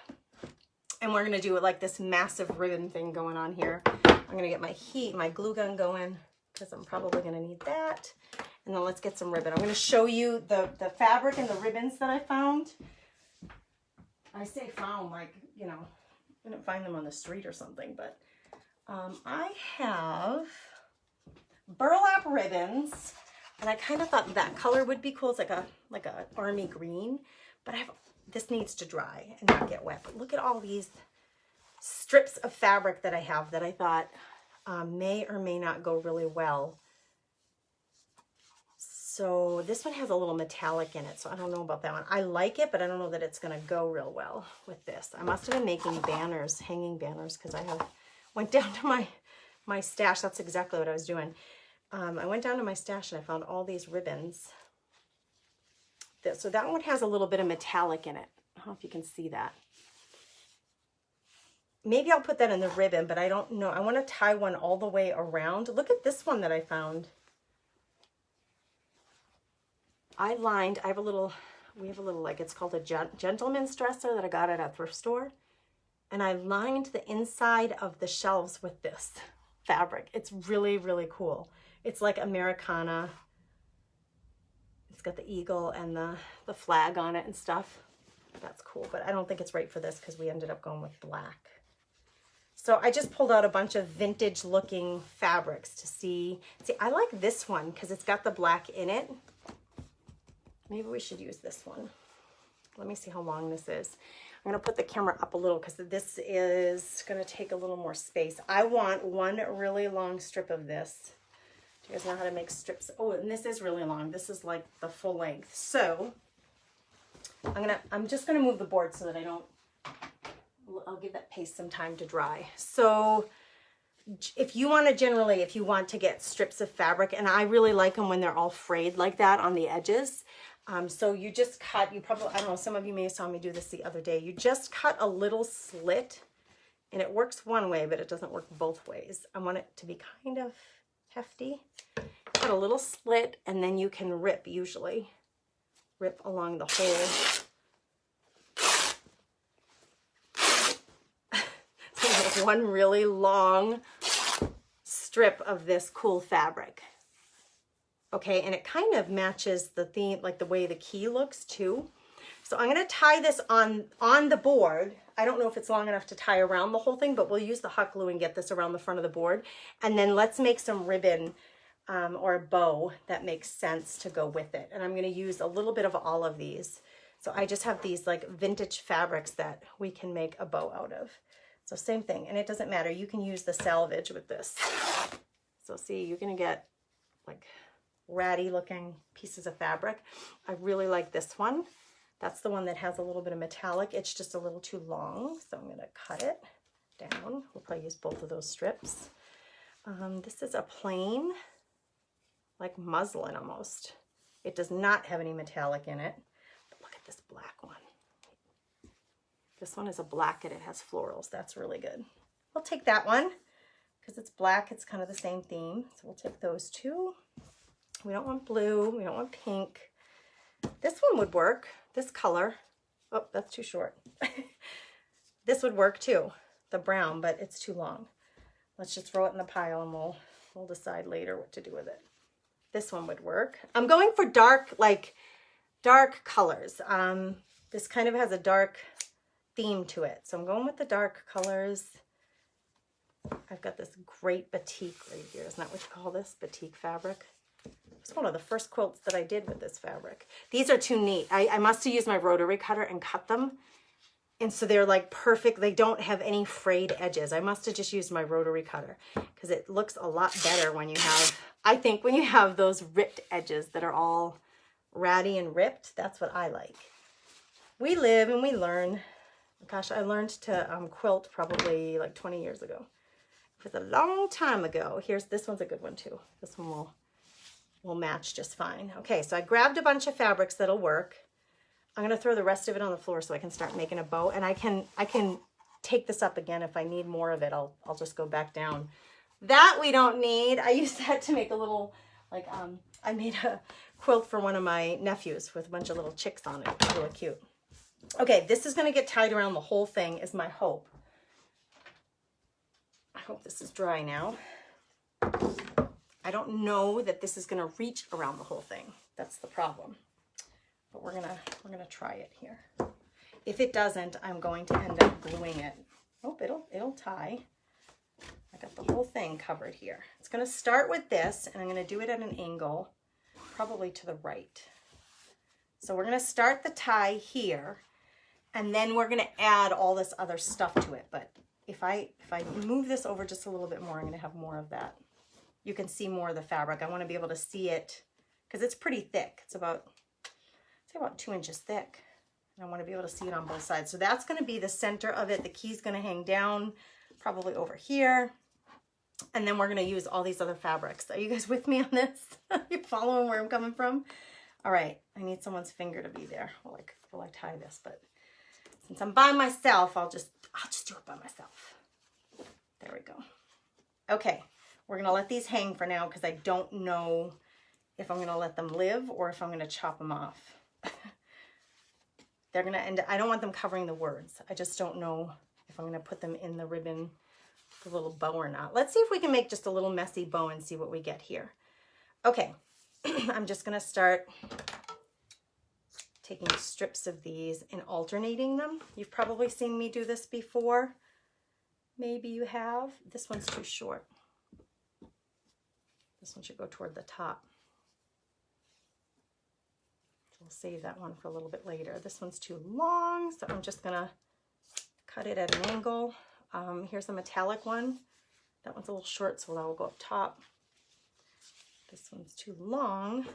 and we're gonna do it like this massive ribbon thing going on here. I'm gonna get my glue gun going because I'm probably gonna need that. And then let's get some ribbon. I'm gonna show you the fabric and the ribbons that I found. I say found like, you know, I didn't find them on the street or something, but I have burlap ribbons, and I kind of thought that color would be cool. It's like a army green, but this needs to dry and not get wet. But look at all these strips of fabric that I have that I thought may or may not go really well. So this one has a little metallic in it, so I don't know about that one. I like it, but I don't know that it's going to go real well with this. I must have been making banners, hanging banners, because I went down to my stash. That's exactly what I was doing. I went down to my stash and I found all these ribbons. So that one has a little bit of metallic in it. I don't know if you can see that. Maybe I'll put that in the ribbon, but I don't know. I want to tie one all the way around. Look at this one that I found. We have a little, like, it's called a gentleman's dresser that I got at a thrift store. And I lined the inside of the shelves with this fabric. It's really, really cool. It's like Americana. It's got the eagle and the flag on it and stuff. That's cool, but I don't think it's right for this because we ended up going with black. So I just pulled out a bunch of vintage looking fabrics to see. See, I like this one because it's got the black in it. Maybe we should use this one. Let me see how long this is. I'm going to put the camera up a little because this is going to take a little more space. I want one really long strip of this. Do you guys know how to make strips? Oh, and this is really long. This is like the full length. So I'm just going to move the board so that I'll give that paste some time to dry. So if you want to get strips of fabric, and I really like them when they're all frayed like that on the edges. So you just cut, I don't know, some of you may have saw me do this the other day. You just cut a little slit, and it works one way, but it doesn't work both ways. I want it to be kind of hefty. Cut a little slit, and then you can rip, usually. Rip along the whole. So you have one really long strip of this cool fabric. Okay, and it kind of matches the theme, like the way the key looks too. So I'm going to tie this on the board. I don't know if it's long enough to tie around the whole thing, but we'll use the hot glue and get this around the front of the board. And then let's make some ribbon or a bow that makes sense to go with it. And I'm going to use a little bit of all of these. So I just have these like vintage fabrics that we can make a bow out of. So same thing, and it doesn't matter. You can use the salvage with this. So see, you're gonna get like ratty looking pieces of fabric. I really like this one. That's the one that has a little bit of metallic. It's just a little too long, so I'm gonna cut it down. We'll probably use both of those strips. This is a plain, like muslin almost. It does not have any metallic in it, but look at this black one. This one is a black and it has florals. That's really good. We'll take that one because it's black. It's kind of the same theme. So we'll take those two. We don't want blue. We don't want pink. This one would work. This color. Oh, that's too short. This would work too. The brown, but it's too long. Let's just throw it in the pile and we'll decide later what to do with it. This one would work. I'm going for dark, like dark colors. This kind of has a dark theme to it. So I'm going with the dark colors. I've got this great batik right here. Isn't that what you call this? Batik fabric. It's one of the first quilts that I did with this fabric. These are too neat. I must have used my rotary cutter and cut them. And so they're like perfect. They don't have any frayed edges. I must have just used my rotary cutter because it looks a lot better when you have, I think when you have those ripped edges that are all ratty and ripped. That's what I like. We live and we learn. Gosh, I learned to quilt probably like 20 years ago. It was a long time ago. This one's a good one too. This one will match just fine. Okay, so I grabbed a bunch of fabrics that'll work. I'm gonna throw the rest of it on the floor so I can start making a bow, and I can take this up again if I need more of it. I'll just go back down. That we don't need. I used that to make a little, like, I made a quilt for one of my nephews with a bunch of little chicks on it. It's really cute. Okay, this is gonna get tied around the whole thing is my hope. I hope this is dry now. I don't know that this is gonna reach around the whole thing. That's the problem. But we're gonna try it here. If it doesn't, I'm going to end up gluing it. Oh, it'll tie. I got the whole thing covered here. It's gonna start with this, and I'm gonna do it at an angle, probably to the right. So we're gonna start the tie here, and then we're gonna add all this other stuff to it. But if I move this over just a little bit more, I'm gonna have more of that. You can see more of the fabric. I wanna be able to see it, because it's pretty thick. It's about 2 inches thick. And I want to be able to see it on both sides. So that's going to be the center of it. The key's going to hang down probably over here. And then we're going to use all these other fabrics. Are you guys with me on this? Are you following where I'm coming from? All right. I need someone's finger to be there while I tie this. But since I'm by myself, I'll just do it by myself. There we go. Okay. We're going to let these hang for now because I don't know if I'm going to let them live or if I'm going to chop them off. They're going to end, I don't want them covering the words. I just don't know if I'm going to put them in the ribbon, the little bow or not. Let's see if we can make just a little messy bow and see what we get here. Okay, I'm just going to start taking strips of these and alternating them. You've probably seen me do this before. Maybe you have. This one's too short. This one should go toward the top. We'll save that one for a little bit later. This one's too long, so I'm just gonna cut it at an angle. Here's a metallic one. That one's a little short, so that will go up top. This one's too long.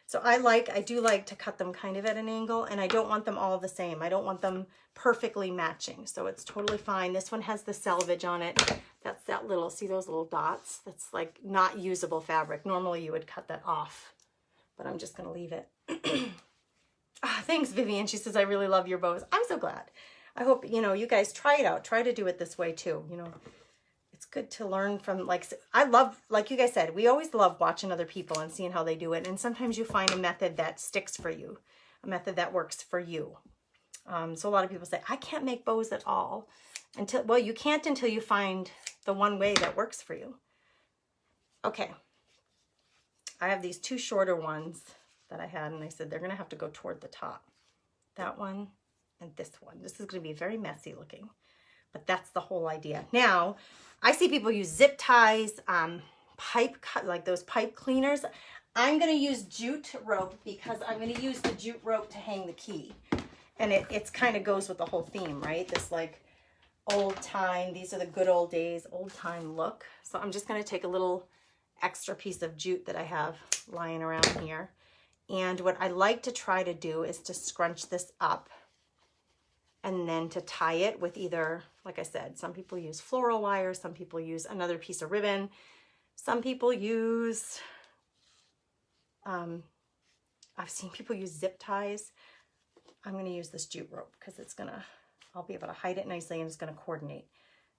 So I do like to cut them kind of at an angle, and I don't want them all the same. I don't want them perfectly matching, so it's totally fine. This one has the selvage on it. That's that little, see those little dots? That's like not usable fabric. Normally you would cut that off, but I'm just gonna leave it. Thanks, Vivian. She says, I really love your bows. I'm so glad. I hope, you guys try it out. Try to do it this way too. It's good to learn from, I love, like you guys said, we always love watching other people and seeing how they do it. And sometimes you find a method that sticks for you, a method that works for you. So a lot of people say, I can't make bows at all. Well, you can't until you find the one way that works for you. Okay. I have these two shorter ones that I had, and I said they're going to have to go toward the top. That one and this one. This is going to be very messy looking, but that's the whole idea. Now, I see people use zip ties, pipe cut, like those pipe cleaners. I'm going to use jute rope because I'm going to use the jute rope to hang the key. And it's kind of goes with the whole theme, right? This like old time, these are the good old days, old time look. So I'm just going to take a little extra piece of jute that I have lying around here. And what I like to try to do is to scrunch this up and then to tie it with either, like I said, some people use floral wire, some people use another piece of ribbon, some people use, I've seen people use zip ties. I'm going to use this jute rope because I'll be able to hide it nicely and it's going to coordinate.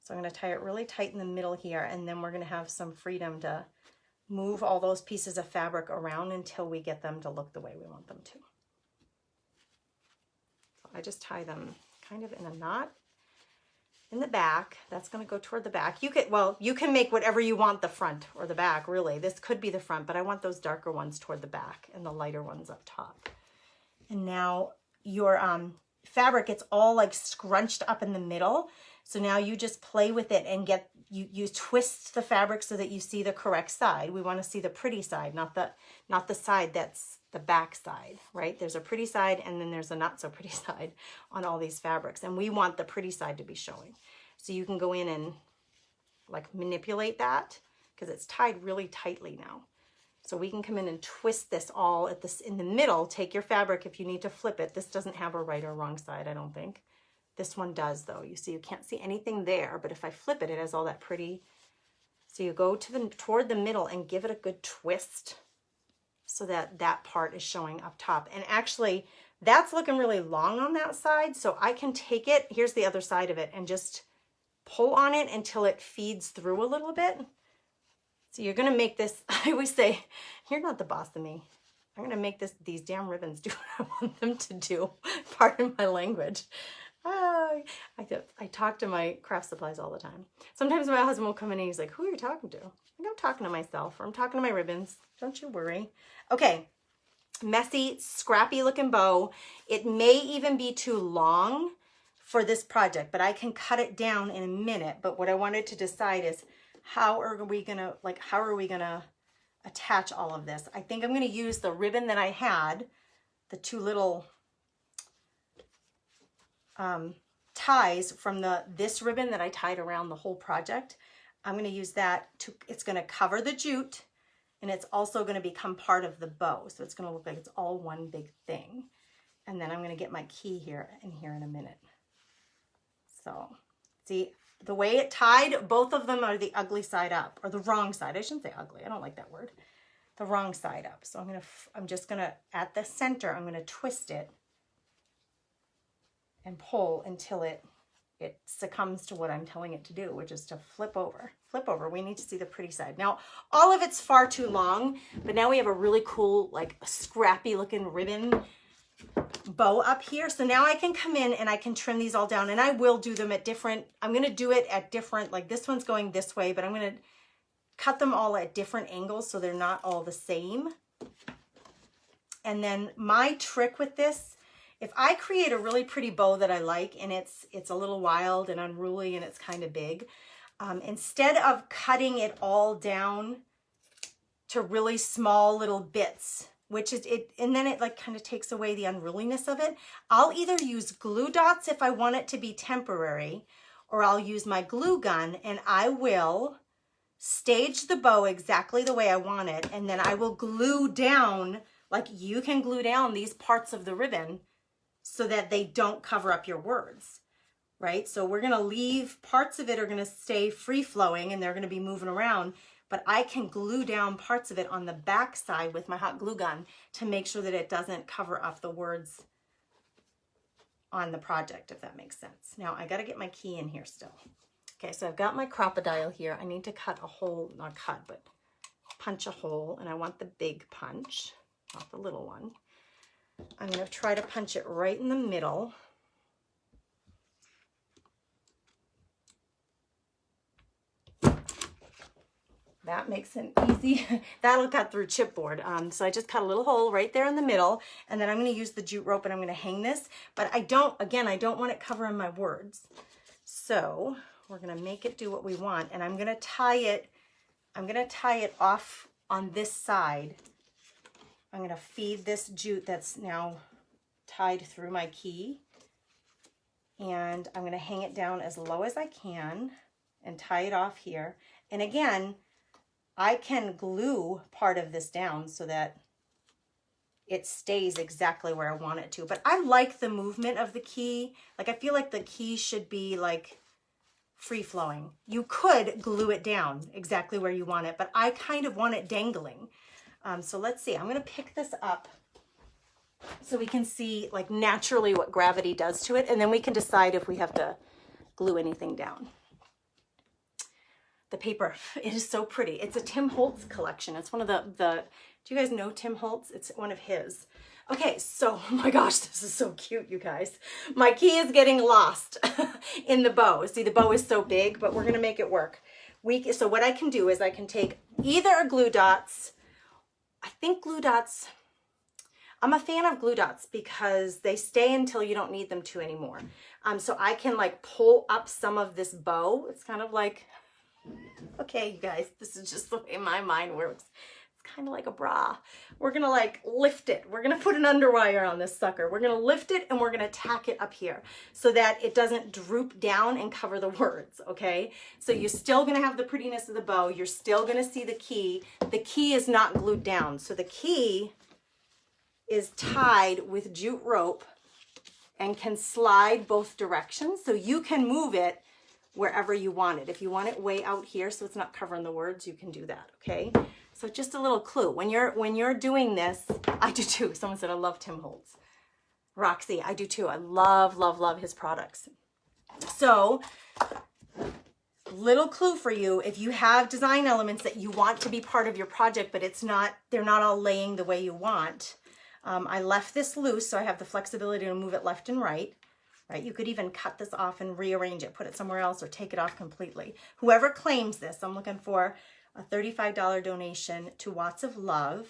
So I'm going to tie it really tight in the middle here, and then we're going to have some freedom to move all those pieces of fabric around until we get them to look the way we want them to. So I just tie them kind of in a knot in the back. That's going to go toward the back. You can make whatever you want the front or the back, really. This could be the front, but I want those darker ones toward the back and the lighter ones up top. And now your fabric, it's all like scrunched up in the middle. So now you just play with it and you twist the fabric so that you see the correct side. We want to see the pretty side, not the side that's the back side, right? There's a pretty side and then there's a not so pretty side on all these fabrics. And we want the pretty side to be showing. So you can go in and like manipulate that because it's tied really tightly now. So we can come in and twist this all in the middle. Take your fabric if you need to flip it. This doesn't have a right or wrong side, I don't think. This one does though. You see, you can't see anything there, but if I flip it, it has all that pretty. So you go toward the middle and give it a good twist so that that part is showing up top. And actually, that's looking really long on that side. So I can take it, here's the other side of it, and just pull on it until it feeds through a little bit. So you're going to make this, I always say, you're not the boss of me. I'm going to make these damn ribbons do what I want them to do. Pardon my language. I talk to my craft supplies all the time. Sometimes my husband will come in and he's like, who are you talking to? I'm talking to myself, or I'm talking to my ribbons. Don't you worry. Okay, messy, scrappy looking bow. It may even be too long for this project, but I can cut it down in a minute. But what I wanted to decide is how are we gonna attach all of this? I think I'm gonna use the ribbon that I had, the two little ties from this ribbon that I tied around the whole project. I'm going to use that it's going to cover the jute, and it's also going to become part of the bow. So it's going to look like it's all one big thing. And then I'm going to get my key here in a minute. So see the way it tied, both of them are the ugly side up, or the wrong side. I shouldn't say ugly. I don't like that word. The wrong side up. So I'm just going to, at the center, I'm going to twist it and pull until it succumbs to what I'm telling it to do, which is to flip over. Flip over. We need to see the pretty side. Now, all of it's far too long, but now we have a really cool, like scrappy looking ribbon bow up here. So now I can come in and I can trim these all down, and I will do them at different, I'm going to do it at different, like this one's going this way, but I'm going to cut them all at different angles so they're not all the same. And then my trick with this, if I create a really pretty bow that I like, and it's a little wild and unruly and it's kind of big, instead of cutting it all down to really small little bits, which is it, and then it like kind of takes away the unruliness of it, I'll either use glue dots if I want it to be temporary, or I'll use my glue gun and I will stage the bow exactly the way I want it, and then I will glue down, like you can glue down these parts of the ribbon so that they don't cover up your words, right? So we're gonna leave, parts of it are gonna stay free flowing and they're gonna be moving around, but I can glue down parts of it on the back side with my hot glue gun to make sure that it doesn't cover up the words on the project, if that makes sense. Now I gotta get my key in here still. Okay, so I've got my crocodile here. I need to cut a hole, not cut, but punch a hole, and I want the big punch, not the little one. I'm going to try to punch it right in the middle. That makes it easy. That'll cut through chipboard. So I just cut a little hole right there in the middle, and then I'm going to use the jute rope and I'm going to hang this. But I don't want it covering my words. So we're going to make it do what we want, and I'm going to tie it off on this side I'm going to feed this jute that's now tied through my key, and I'm going to hang it down as low as I can and tie it off here. And again, I can glue part of this down so that it stays exactly where I want it to. But I like the movement of the key. Like, I feel like the key should be like free flowing. You could glue it down exactly where you want it, but I kind of want it dangling. So let's see, I'm gonna pick this up so we can see like naturally what gravity does to it, and then we can decide if we have to glue anything down. The paper, it is so pretty. It's a Tim Holtz collection. It's one of the do you guys know Tim Holtz? It's one of his. Okay, so, oh my gosh, this is so cute, you guys. My key is getting lost in the bow. See, the bow is so big, but we're gonna make it work. So what I can do is I can take either glue dots. I think glue dots, I'm a fan of glue dots because they stay until you don't need them to anymore. So I can like pull up some of this bow. It's kind of like, okay, you guys, this is just the way my mind works. Kind of like a bra. We're gonna like lift it. We're gonna put an underwire on this sucker. We're gonna lift it and we're gonna tack it up here so that it doesn't droop down and cover the words, okay? So you're still gonna have the prettiness of the bow. You're still gonna see the key. The key is not glued down. So the key is tied with jute rope and can slide both directions. So you can move it wherever you want it. If you want it way out here so it's not covering the words, you can do that, okay? So just a little clue. When you're doing this, I do too. Someone said, I love Tim Holtz. Roxy, I do too. I love, love, love his products. So, little clue for you. If you have design elements that you want to be part of your project, but they're not all laying the way you want. I left this loose, so I have the flexibility to move it left and right. Right? You could even cut this off and rearrange it, put it somewhere else, or take it off completely. Whoever claims this, I'm looking for a $35 donation to Watts of Love,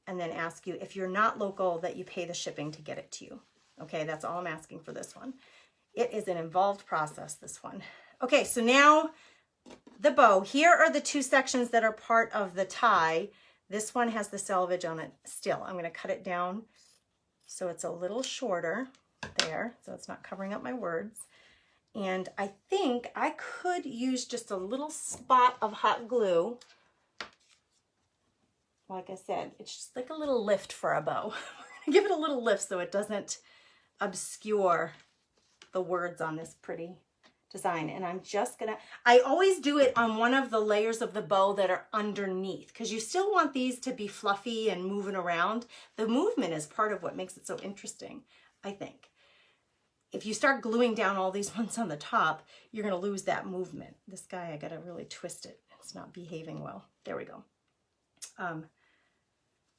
and then ask you if you're not local that you pay the shipping to get it to you. Okay, that's all I'm asking for this one. It is an involved process, this one. Okay, so now the bow. Here are the two sections that are part of the tie. This one has the selvage on it still. I'm going to cut it down so it's a little shorter there, so it's not covering up my words. And I think I could use just a little spot of hot glue. Like I said, it's just like a little lift for a bow. Give it a little lift so it doesn't obscure the words on this pretty design. And I'm just gonna, I always do it on one of the layers of the bow that are underneath, because you still want these to be fluffy and moving around. The movement is part of what makes it so interesting, I think. If you start gluing down all these ones on the top, you're going to lose that movement. This guy, I got to really twist it. It's not behaving well. There we go.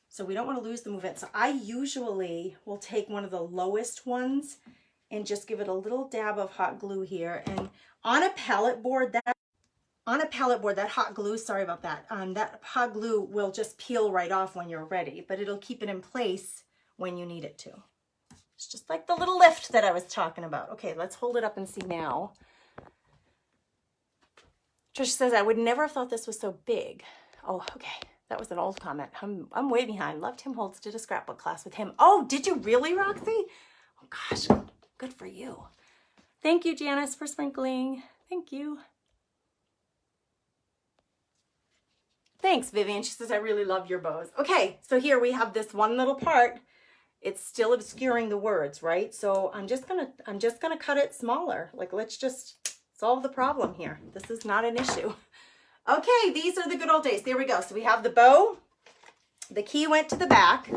So we don't want to lose the movement. So I usually will take one of the lowest ones and just give it a little dab of hot glue here. And on a pallet board, that hot glue, sorry about that, that hot glue will just peel right off when you're ready, but it'll keep it in place when you need it to. It's just like the little lift that I was talking about. Okay, let's hold it up and see now. Trish says, I would never have thought this was so big. Oh, okay. That was an old comment. I'm way behind. Love Tim Holtz. Did a scrapbook class with him. Oh, did you really, Roxy? Oh, gosh. Good for you. Thank you, Janice, for sprinkling. Thank you. Thanks, Vivian. She says, I really love your bows. Okay, so here we have this one little part. It's still obscuring the words, right? So I'm just gonna cut it smaller. Like, let's just solve the problem here. This is not an issue. Okay, these are the good old days. There we go. So we have the bow. The key went to the back.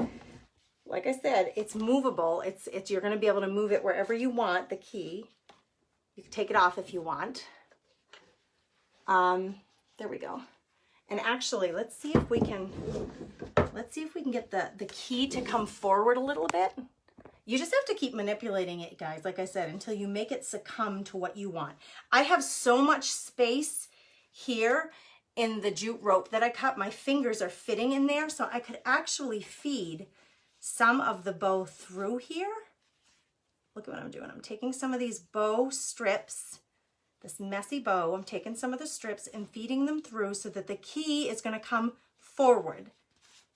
Like I said, it's movable. You're gonna be able to move it wherever you want, the key. You can take it off if you want. There we go. And actually, let's see if we can get the key to come forward a little bit. You just have to keep manipulating it, guys, like I said, until you make it succumb to what you want. I have so much space here in the jute rope that I cut. My fingers are fitting in there, so I could actually feed some of the bow through here. Look at what I'm doing. I'm taking some of these bow strips, this messy bow, I'm taking some of the strips and feeding them through so that the key is going to come forward.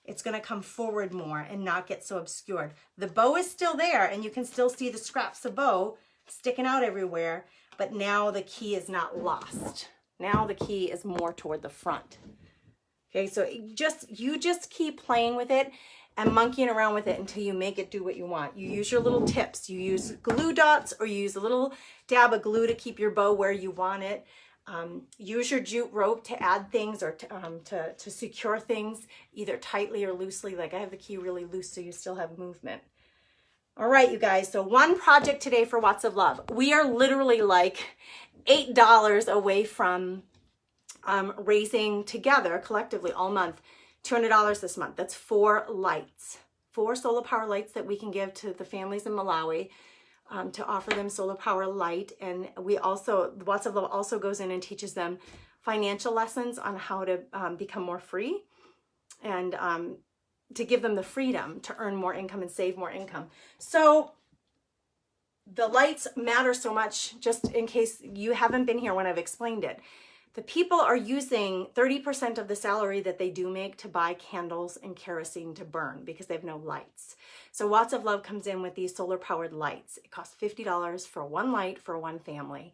it's going to come forward more and not get so obscured. The bow is still there, and you can still see the scraps of bow sticking out everywhere, but now the key is not lost. Now the key is more toward the front. Okay, so you just keep playing with it and monkeying around with it until you make it do what you want. You use your little tips. You use glue dots, or you use a little dab of glue to keep your bow where you want it. Use your jute rope to add things, or to secure things either tightly or loosely. Like I have the key really loose so you still have movement. All right, you guys, so one project today for Watts of Love. We are literally like $8 away from raising together collectively all month $200 this month. That's 4 lights, 4 solar power lights that we can give to the families in Malawi to offer them solar power light. And we also, Watts of Love also goes in and teaches them financial lessons on how to become more free, and to give them the freedom to earn more income and save more income. So the lights matter so much, just in case you haven't been here when I've explained it. The people are using 30% of the salary that they do make to buy candles and kerosene to burn because they have no lights. So Watts of Love comes in with these solar powered lights. It costs $50 for one light for one family.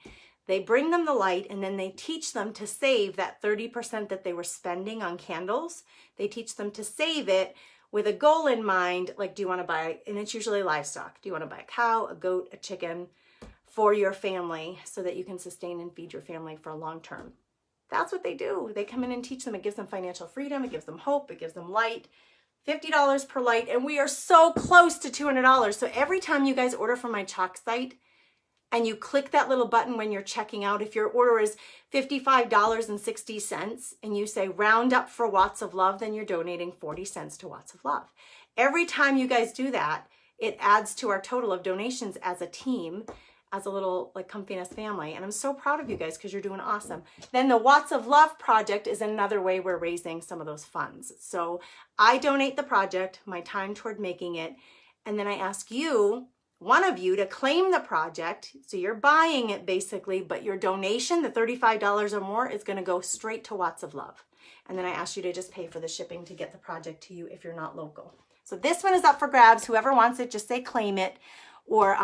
They bring them the light, and then they teach them to save that 30% that they were spending on candles. They teach them to save it with a goal in mind. Like, do you want to buy, and it's usually livestock. Do you want to buy a cow, a goat, a chicken for your family so that you can sustain and feed your family for a long term? That's what they do. They come in and teach them. It gives them financial freedom. It gives them hope. It gives them light. $50 per light. And we are so close to $200. So every time you guys order from my chalk site and you click that little button when you're checking out, if your order is $55.60 and you say round up for Watts of Love, then you're donating 40 cents to Watts of Love. Every time you guys do that, it adds to our total of donations as a team, as a little like comfiness family. And I'm so proud of you guys because you're doing awesome. Then the Watts of Love project is another way we're raising some of those funds. So I donate the project, my time toward making it, and then I ask you, one of you, to claim the project. So you're buying it basically, but your donation, the $35 or more, is gonna go straight to Watts of Love. And then I ask you to just pay for the shipping to get the project to you if you're not local. So this one is up for grabs. Whoever wants it, just say claim it. Or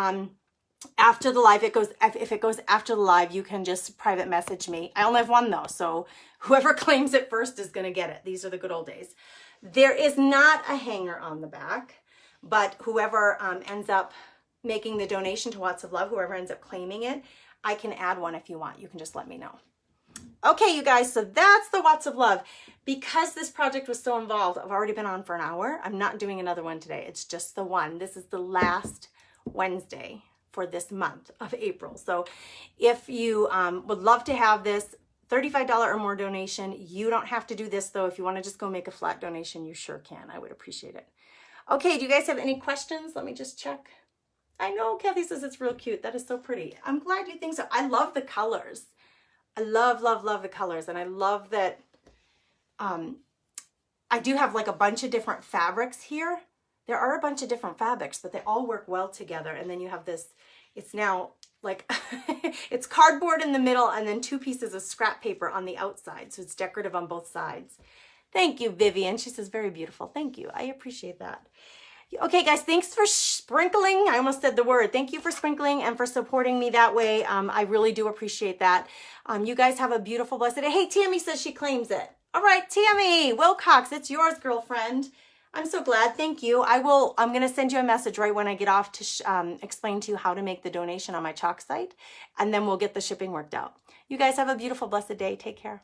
after the live, if it goes after the live, you can just private message me. I only have one though, so whoever claims it first is gonna get it. These are the good old days. There is not a hanger on the back, but whoever ends up making the donation to Watts of Love, whoever ends up claiming it, I can add one if you want. You can just let me know. Okay, you guys, so that's the Watts of Love. Because this project was so involved, I've already been on for an hour. I'm not doing another one today. It's just the one. This is the last Wednesday for this month of April. So if you would love to have this $35 or more donation, you don't have to do this though. If you want to just go make a flat donation, you sure can. I would appreciate it. Okay, do you guys have any questions? Let me just check. I know Kathy says it's real cute. That is so pretty. I'm glad you think so. I love the colors. I love, love, love the colors. And I love that I do have like a bunch of different fabrics here. There are a bunch of different fabrics, but they all work well together. And then you have this, it's now like, it's cardboard in the middle and then 2 pieces of scrap paper on the outside. So it's decorative on both sides. Thank you, Vivian. She says, very beautiful. Thank you. I appreciate that. Okay, guys, thanks for sprinkling. I almost said the word. Thank you for sprinkling and for supporting me that way. I really do appreciate that. You guys have a beautiful, blessed day. Hey, Tammy says she claims it. All right, Tammy Wilcox, it's yours, girlfriend. I'm so glad. Thank you. I'm going to send you a message right when I get off to explain to you how to make the donation on my chalk site, and then we'll get the shipping worked out. You guys have a beautiful, blessed day. Take care.